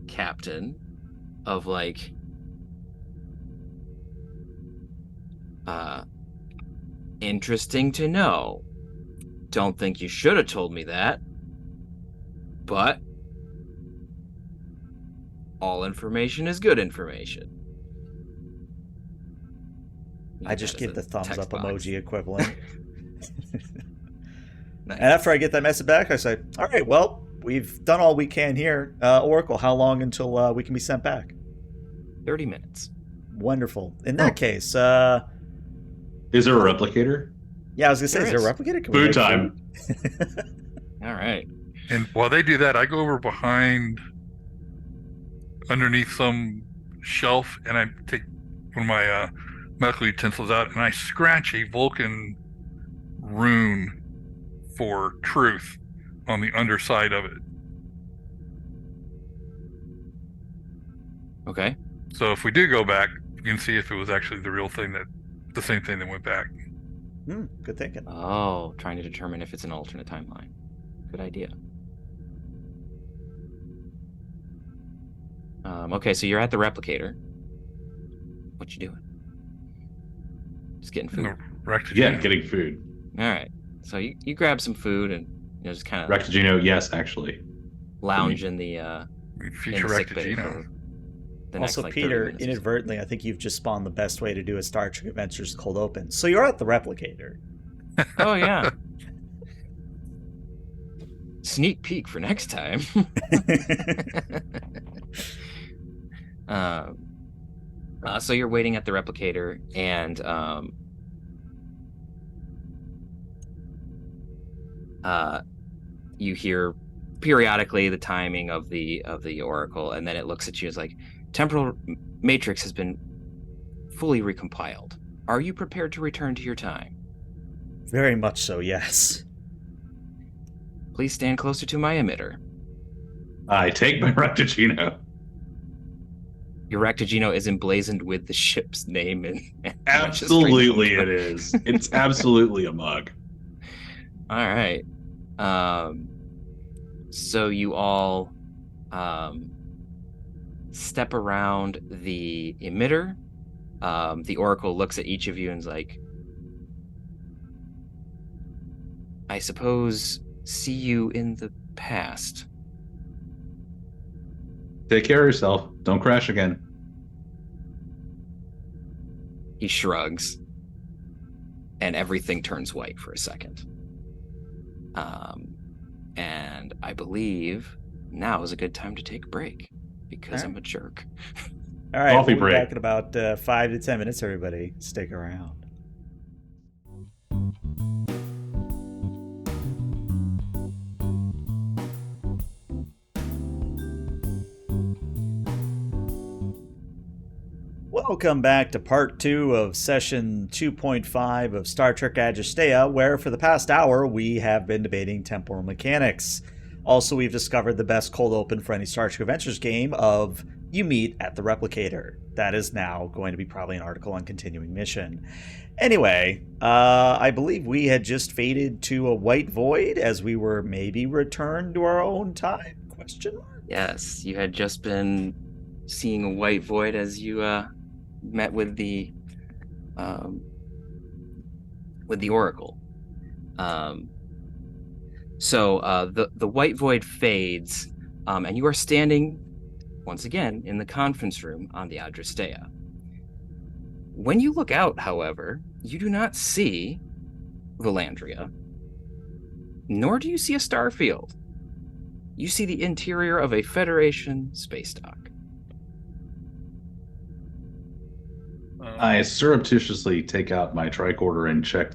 captain of like interesting to know. Don't think you should have told me that. But all information is good information. I just give the thumbs up emoji equivalent. Nice. And after I get that message back, I say, all right, well, we've done all we can here. Oracle, how long until we can be sent back? 30 minutes. Wonderful. In that case, Is there a replicator? yeah, I was going to say, There is there a is. replicator? Can we Food make time. All right. And while they do that, I go over behind, underneath some shelf, and I take one of my medical utensils out, and I scratch a Vulcan rune for truth on the underside of it. Okay. So if we do go back, you can see if it was actually the same thing that went back. Good thinking. Oh, trying to determine if it's an alternate timeline. Good idea. Okay, so you're at the replicator. What you doing? Just getting food. Yeah, getting food. All right. So you grab some food and just kind of Rectigino, yes, actually. lounge in the Feature sick bay Rectigino. for the Also, next, Peter, 30 minutes or so. inadvertently, I think you've just spawned the best way to do a Star Trek Adventures cold open. So you're at the replicator. Oh yeah. Sneak peek for next time. So you're waiting at the replicator, and you hear periodically the timing of the oracle, and then it looks at you as like, temporal matrix has been fully recompiled. Are you prepared to return to your time? Very much so, yes. Please stand closer to my emitter. I take my Rectigino. Your Rectigino is emblazoned with the ship's name and Absolutely it is. It's absolutely a mug. All right. So you all step around the emitter. The Oracle looks at each of you and is like, I suppose see you in the past. Take care of yourself. Don't crash again. He shrugs, and everything turns white for a second. And I believe now is a good time to take a break, because I'm a jerk. All right, Coffee we'll be break. back in about 5 to 10 minutes, everybody. Stick around. Welcome back to part 2 of session 2.5 of Star Trek Adrastea, where for the past hour we have been debating temporal mechanics. Also, we've discovered the best cold open for any Star Trek Adventures game of you meet at the replicator. That is now going to be probably an article on continuing mission. Anyway, I believe we had just faded to a white void as we were maybe returned to our own time? Question mark? Yes, you had just been seeing a white void as you met with the Oracle. So the white void fades, and you are standing once again in the conference room on the Adrastea. When you look out, however, you do not see Velandria, nor do you see a star field. You see the interior of a Federation space dock. I surreptitiously take out my tricorder and check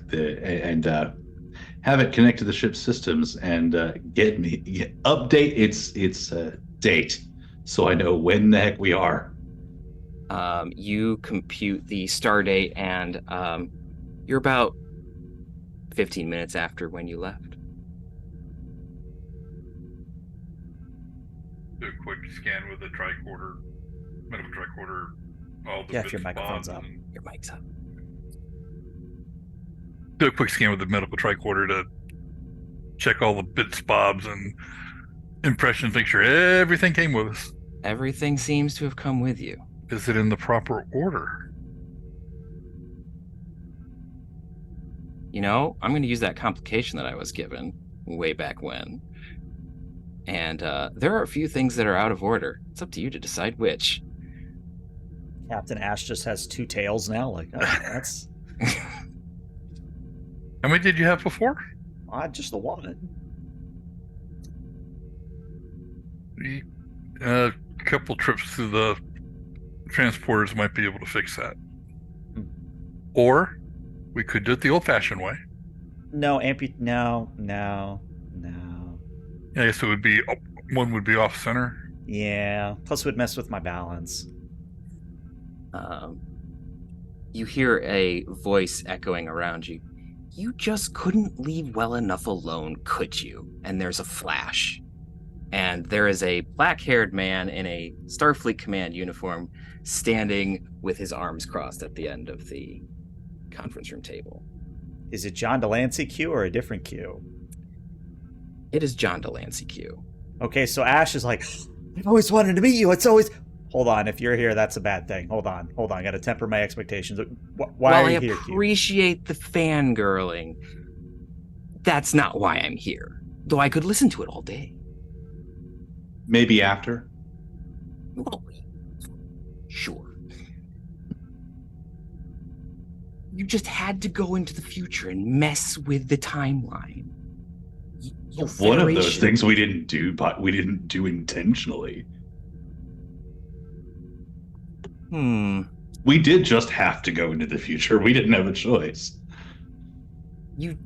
have it connect to the ship's systems and update its date so I know when the heck we are. You compute the star date, and you're about 15 minutes after when you left. Do a quick scan with the tricorder, medical tricorder. All the Yeah, if bits your and microphone's bobs, up. and Your mic's up. do a quick scan with the medical tricorder to check all the bits, bobs, and impressions. Make sure everything came with us. Everything seems to have come with you. Is it in the proper order? You know, I'm going to use that complication that I was given way back when. And there are a few things that are out of order. It's up to you to decide which. Captain Ash just has 2 tails now. Like, that's How many did you have before? just the one. A couple trips through the transporters might be able to fix that. Or we could do it the old-fashioned way. No, no. I guess it would be one would be off center. Yeah. Plus, it would mess with my balance. You hear a voice echoing around you. You just couldn't leave well enough alone, could you? And there's a flash. and there is a black-haired man in a Starfleet Command uniform standing with his arms crossed at the end of the conference room table. Is it John Delancey Q or a different Q? It is John Delancey Q. Okay, so Ash is like, I've always wanted to meet you. It's always... Hold on, if you're here, that's a bad thing. Hold on. I gotta temper my expectations. Why are you here, Q? I appreciate the fangirling. That's not why I'm here, though I could listen to it all day. Maybe after. Well, sure. You just had to go into the future and mess with the timeline. One of those things we didn't do, but we didn't do intentionally. We did just have to go into the future. We didn't have a choice. You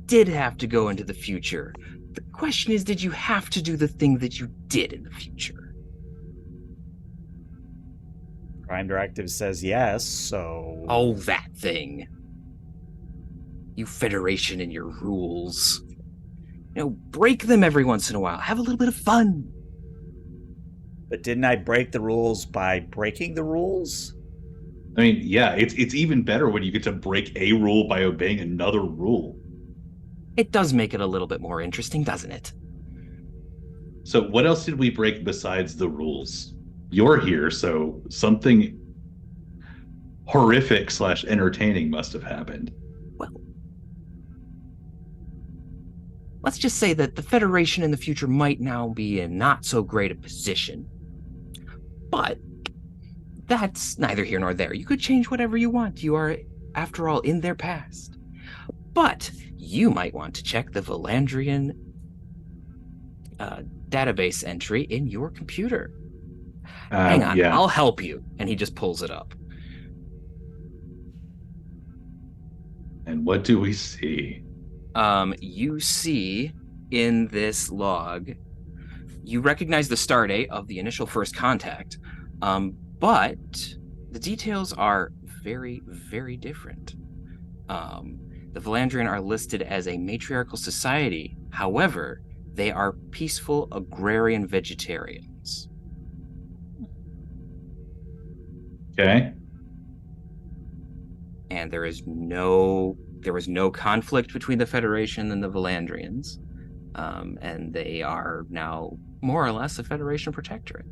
did have to go into the future. The question is, did you have to do the thing that you did in the future? Prime Directive says yes, so... Oh, that thing. You Federation and your rules. You know, break them every once in a while. Have a little bit of fun. But didn't I break the rules by breaking the rules? I mean, yeah, it's even better when you get to break a rule by obeying another rule. It does make it a little bit more interesting, doesn't it? So what else did we break besides the rules? You're here, so something horrific / entertaining must have happened. Well, let's just say that the Federation in the future might now be in not so great a position. But that's neither here nor there. You could change whatever you want. You are, after all, in their past. But you might want to check the Velandrin database entry in your computer. Hang on, yeah. I'll help you. And he just pulls it up. And what do we see? You see in this log, you recognize the start date of the initial first contact, but the details are very, very different. The Velandrin are listed as a matriarchal society. However, they are peaceful agrarian vegetarians. Okay. And there was no conflict between the Federation and the Velandrians. And they are now more or less a Federation protectorate.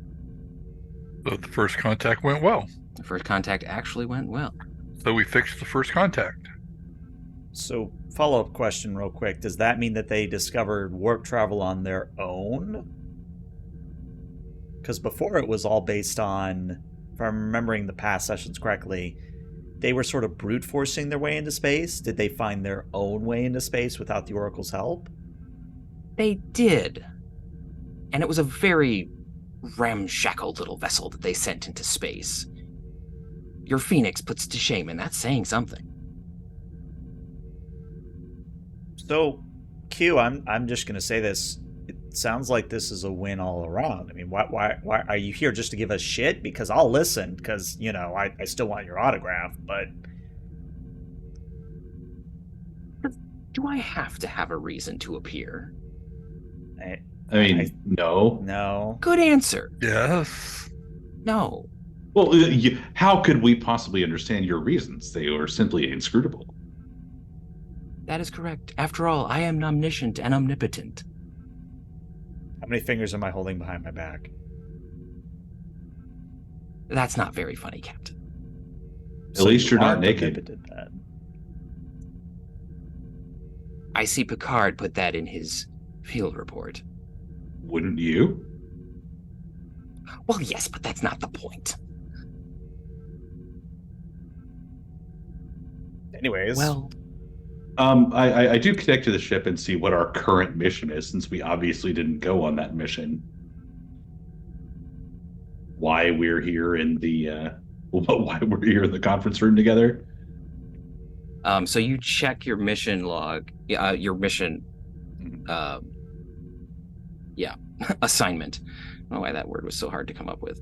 So the first contact went well. The first contact actually went well. So we fixed the first contact. So, follow-up question real quick. Does that mean that they discovered warp travel on their own? Because before it was all based on, if I'm remembering the past sessions correctly, they were sort of brute forcing their way into space. Did they find their own way into space without the Oracle's help? They did. And it was a very ramshackle little vessel that they sent into space. Your Phoenix puts to shame, and that's saying something. So, Q, I'm just going to say this. It sounds like this is a win all around. I mean, why are you here just to give us shit? Because I'll listen, because, you know, I still want your autograph, but... Do I have to have a reason to appear? No. No. Good answer. Yes. No. Well, how could we possibly understand your reasons? They are simply inscrutable. That is correct. After all, I am omniscient and omnipotent. How many fingers am I holding behind my back? That's not very funny, Captain. At least you're not are naked. omnipotent, then. I see Picard put that in his field report. Wouldn't you? Well, yes, but that's not the point. Anyways. Well, I do connect to the ship and see what our current mission is, since we obviously didn't go on that mission. Why we're here in the conference room together. so you check your mission log, your mission, assignment. I don't know why that word was so hard to come up with.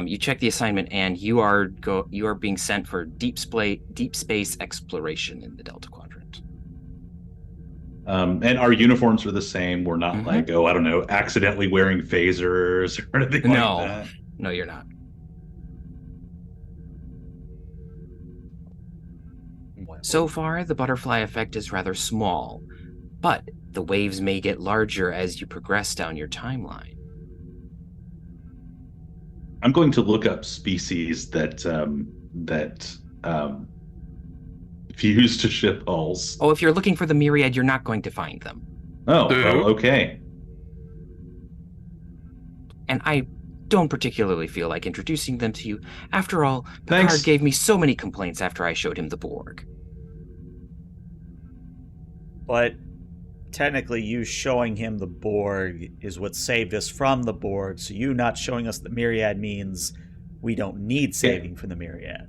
You check the assignment, and you are being sent for deep space exploration in the Delta Quadrant. And our uniforms are the same. We're not Mhm. like, oh, I don't know, accidentally wearing phasers or anything No. like that. No, you're not. So far, the butterfly effect is rather small, but the waves may get larger as you progress down your timeline. I'm going to look up species that fuse to ship hulls. Oh, if you're looking for the myriad, you're not going to find them. Oh, The well, who? okay. And I don't particularly feel like introducing them to you. After all, Picard Thanks. gave me so many complaints after I showed him the Borg. But technically, you showing him the Borg is what saved us from the Borg, so you not showing us the Myriad means we don't need saving from the Myriad.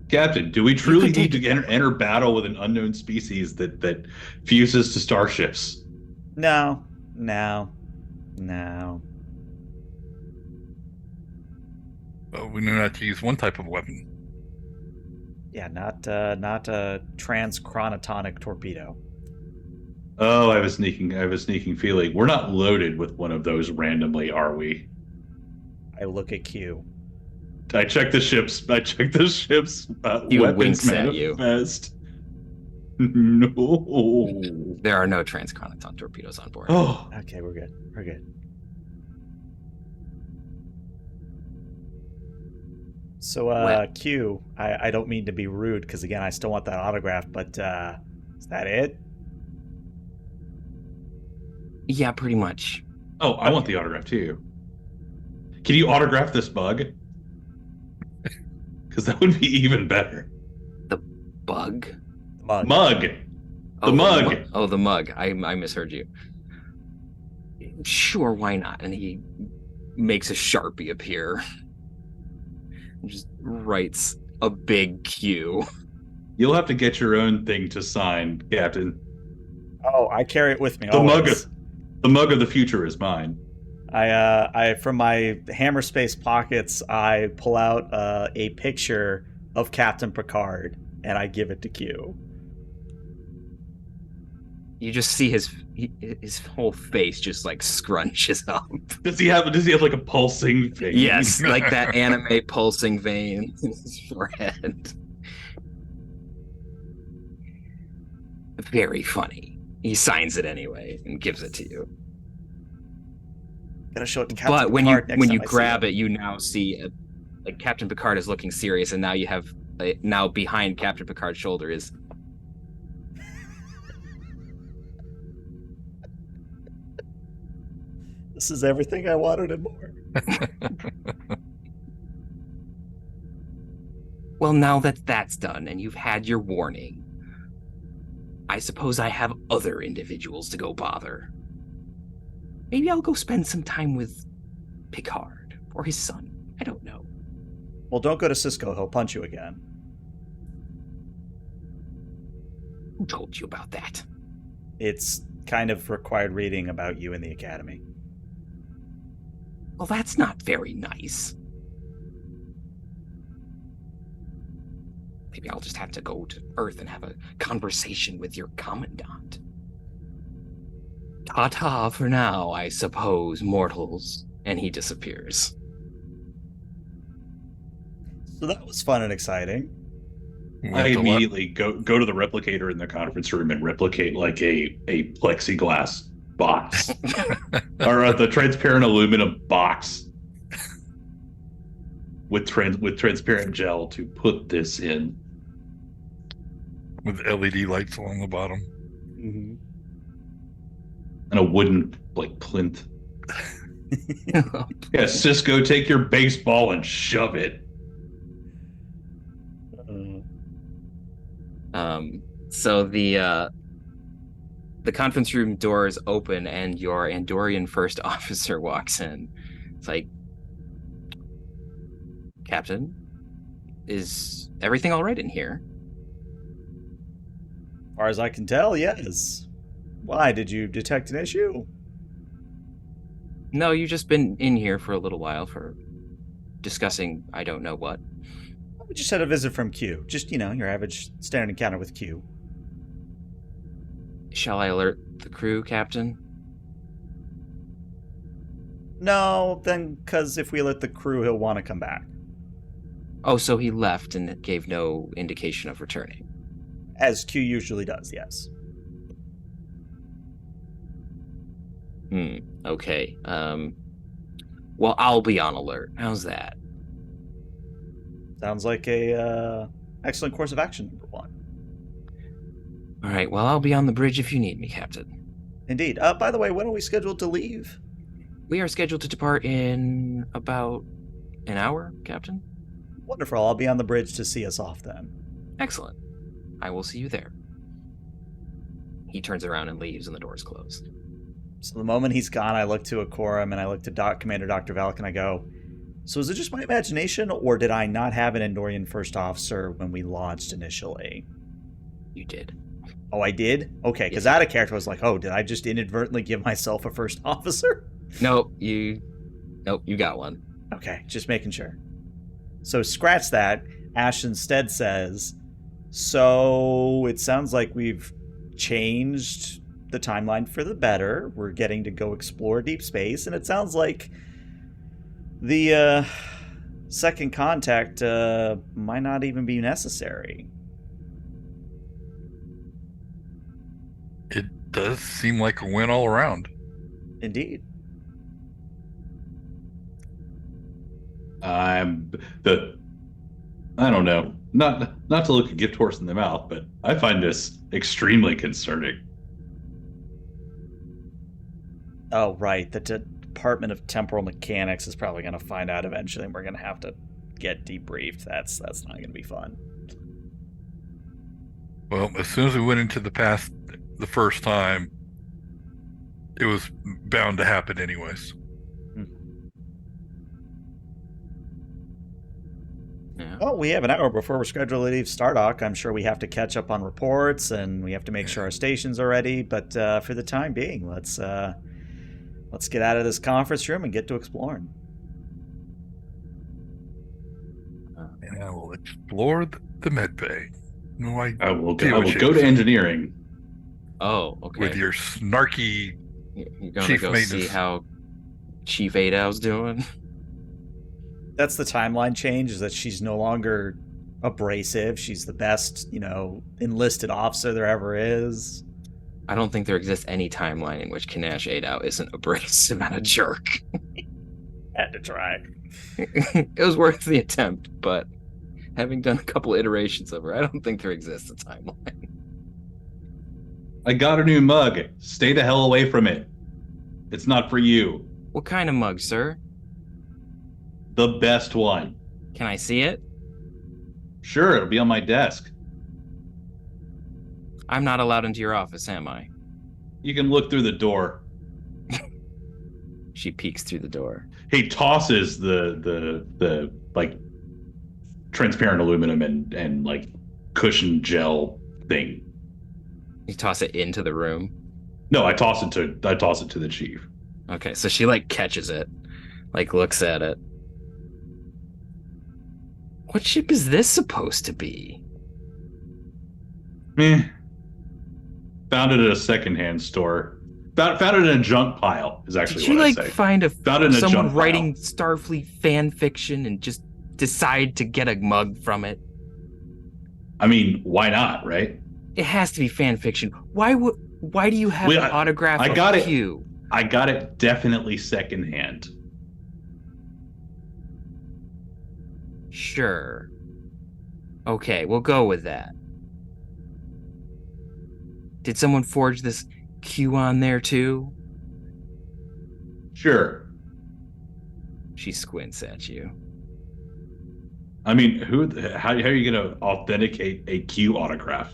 Captain, do we truly could need take to enter battle with an unknown species that fuses to starships? No. We knew not to use one type of weapon. Yeah, not a transchronotonic torpedo. Oh, I have a sneaking feeling. We're not loaded with one of those randomly, are we? I look at Q. I check the ship's You weapons winks at you. manifest. No. There are no transchronoton torpedoes on board. Oh, Okay, we're good. We're good. So, Well- Q, I don't mean to be rude, because again, I still want that autograph, but is that it? Yeah, pretty much. oh, I want the autograph too. Can you autograph this mug? Because that would be even better. Bug? Mug. Mug. The mug. The mug. I misheard you. Sure, why not? And he makes a Sharpie appear. And just writes a big Q. You'll have to get your own thing to sign, Captain. Oh, I carry it with me. The mug. always. The mug of the future is mine. I from my hammer space pockets, I pull out a picture of Captain Picard and I give it to Q. You just see his whole face just like scrunches up. Does he have like a pulsing thing? Yes, like that anime pulsing vein in his forehead. Very funny. He signs it anyway and gives it to you. Gotta show it to Captain But when Picard next you time I see grab him. it, you now see like Captain Picard is looking serious, and now you have now behind Captain Picard's shoulder is This is everything I wanted and more. well. Now that that's done, and you've had your warning, I suppose I have other individuals to go bother. Maybe I'll go spend some time with Picard or his son. I don't know. Well, don't go to Cisco. He'll punch you again. Who told you about that? It's kind of required reading about you in the Academy. Well, that's not very nice. Maybe I'll just have to go to Earth and have a conversation with your commandant. Ta-ta for now, I suppose, mortals. And he disappears. So that was fun and exciting. I immediately go to the replicator in the conference room and replicate like a plexiglass box or the transparent aluminum box with transparent gel to put this in. with LED lights along the bottom. Mm-hmm. And a wooden like plinth. Yeah, Cisco, take your baseball and shove it. So the conference room doors open and your Andorian first officer walks in. It's like, Captain, is everything all right in here? As far as I can tell, yes. Why? Did you detect an issue? No, you've just been in here for a little while for discussing I don't know what. We just had a visit from Q. Just, your average standard encounter with Q. Shall I alert the crew, Captain? No, then, because if we let the crew, he'll want to come back. Oh, so he left and gave no indication of returning. As Q usually does, yes. Okay. Well, I'll be on alert. How's that? Sounds like a excellent course of action, number one. All right, well, I'll be on the bridge if you need me, Captain. Indeed. By the way, when are we scheduled to leave? We are scheduled to depart in about an hour, Captain. Wonderful. I'll be on the bridge to see us off then. Excellent. I will see you there. He turns around and leaves, and the door's closed. So the moment he's gone, I look to Akorum and I look to Commander Dr. Valk and I go, so is it just my imagination, or did I not have an Andorian first officer when we launched initially? You did. Oh, I did? Okay, because Yes. out of character I was like, oh, did I just inadvertently give myself a first officer? Nope, you got one. Okay, just making sure. So scratch that. Ash instead says, so it sounds like we've changed the timeline for the better. We're getting to go explore deep space, and it sounds like the second contact might not even be necessary. It does seem like a win all around. Indeed. I don't know. Not to look a gift horse in the mouth, but I find this extremely concerning. Oh, right. The Department of Temporal Mechanics is probably going to find out eventually, and we're going to have to get debriefed. That's not going to be fun. Well, as soon as we went into the past the first time, it was bound to happen anyways. Yeah. Oh, we have an hour before we're scheduled to leave Stardock. I'm sure we have to catch up on reports, and we have to make sure our stations are ready. But for the time being, let's get out of this conference room and get to exploring. And I will explore the med bay. No, I will See go, what go to you- engineering. Oh, okay. with your snarky. You're gonna Chief go see Maintenance. how Chief Adow's doing? That's the timeline change, is that she's no longer abrasive. She's the best, enlisted officer there ever is. I don't think there exists any timeline in which Kanash Adow isn't abrasive and a jerk. Had to try. It was worth the attempt, but having done a couple iterations of her, I don't think there exists a timeline. I got a new mug. Stay the hell away from it. It's not for you. What kind of mug, sir? The best one. Can I see it? Sure, it'll be on my desk. I'm not allowed into your office, am I? You can look through the door. She peeks through the door. He tosses the like transparent aluminum and like cushion gel thing. You toss it into the room. No, I toss it to the chief. Okay, so she like catches it, like looks at it. What ship is this supposed to be? Meh. Found it at a secondhand store. Found it in a junk pile is actually Did you what like I say. find Found it in a someone junk writing pile. Starfleet fan fiction and just decide to get a mug from it? I mean, why not, right? It has to be fan fiction. Why do you have Wait, an autograph I of got it. Q? I got it definitely secondhand. Sure. Okay, we'll go with that. Did someone forge this Q on there too? Sure. She squints at you. I mean, how are you going to authenticate a Q autograph?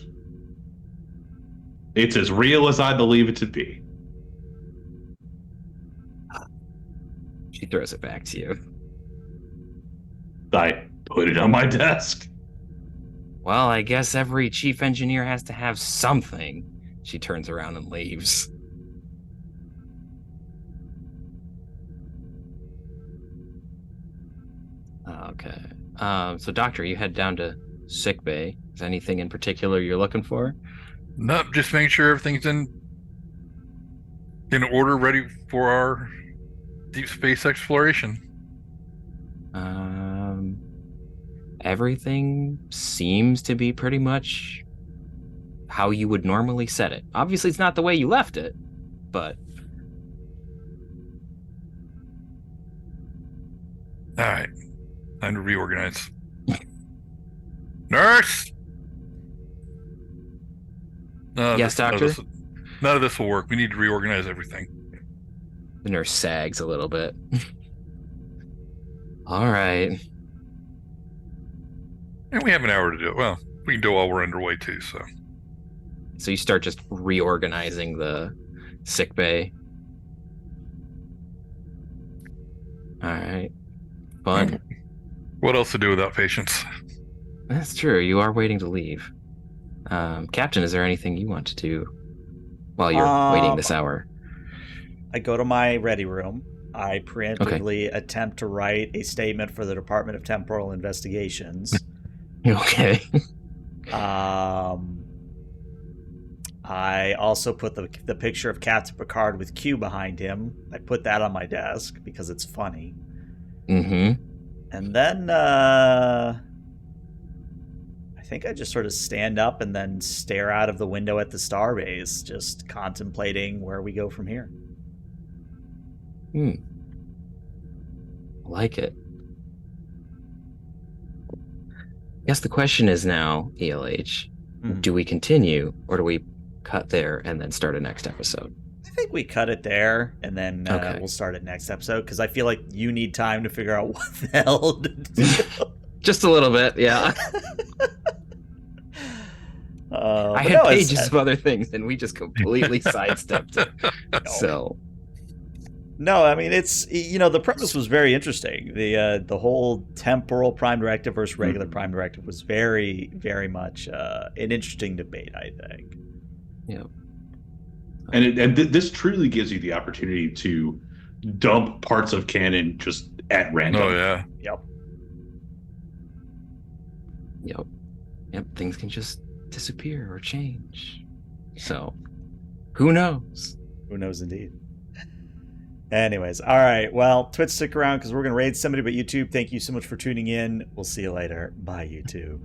It's as real as I believe it to be. She throws it back to you. I put it on my desk. Well, I guess every chief engineer has to have something. She turns around and leaves. Okay. So, Doctor, you head down to sick bay. Is anything in particular you're looking for? Nope, just making sure everything's in order, ready for our deep space exploration. Everything seems to be pretty much how you would normally set it. Obviously, it's not the way you left it, but All right, time to reorganize. Nurse. Yes, doctor? None of this will work. We need to reorganize everything. the nurse sags a little bit. All right. And we have an hour to do it. Well, we can do it while we're underway too. So you start just reorganizing the sick bay. All right. Fun. What else to do without patients? That's true. You are waiting to leave. Captain, is there anything you want to do while you're waiting this hour? I go to my ready room. I preemptively attempt to write a statement for the Department of Temporal Investigations. Okay. I also put the picture of Captain Picard with Q behind him. I put that on my desk because it's funny. Mm-hmm. And then I think I just sort of stand up and then stare out of the window at the starbase, just contemplating where we go from here. I like it. I guess the question is now, ELH, do we continue or do we cut there and then start a next episode? I think we cut it there and then we'll start it next episode because I feel like you need time to figure out what the hell to do. Just a little bit, yeah. I had pages of other things and we just completely sidestepped it. So... No, I mean, it's, the premise was very interesting. The whole temporal prime directive versus regular prime directive was very, very much an interesting debate, I think. Yeah. And this truly gives you the opportunity to dump parts of canon just at random. Oh, yeah. Yep. Things can just disappear or change. So, who knows? Who knows indeed. Anyways, all right. Well, Twitch, stick around because we're going to raid somebody, but YouTube, thank you so much for tuning in. We'll see you later. Bye, YouTube.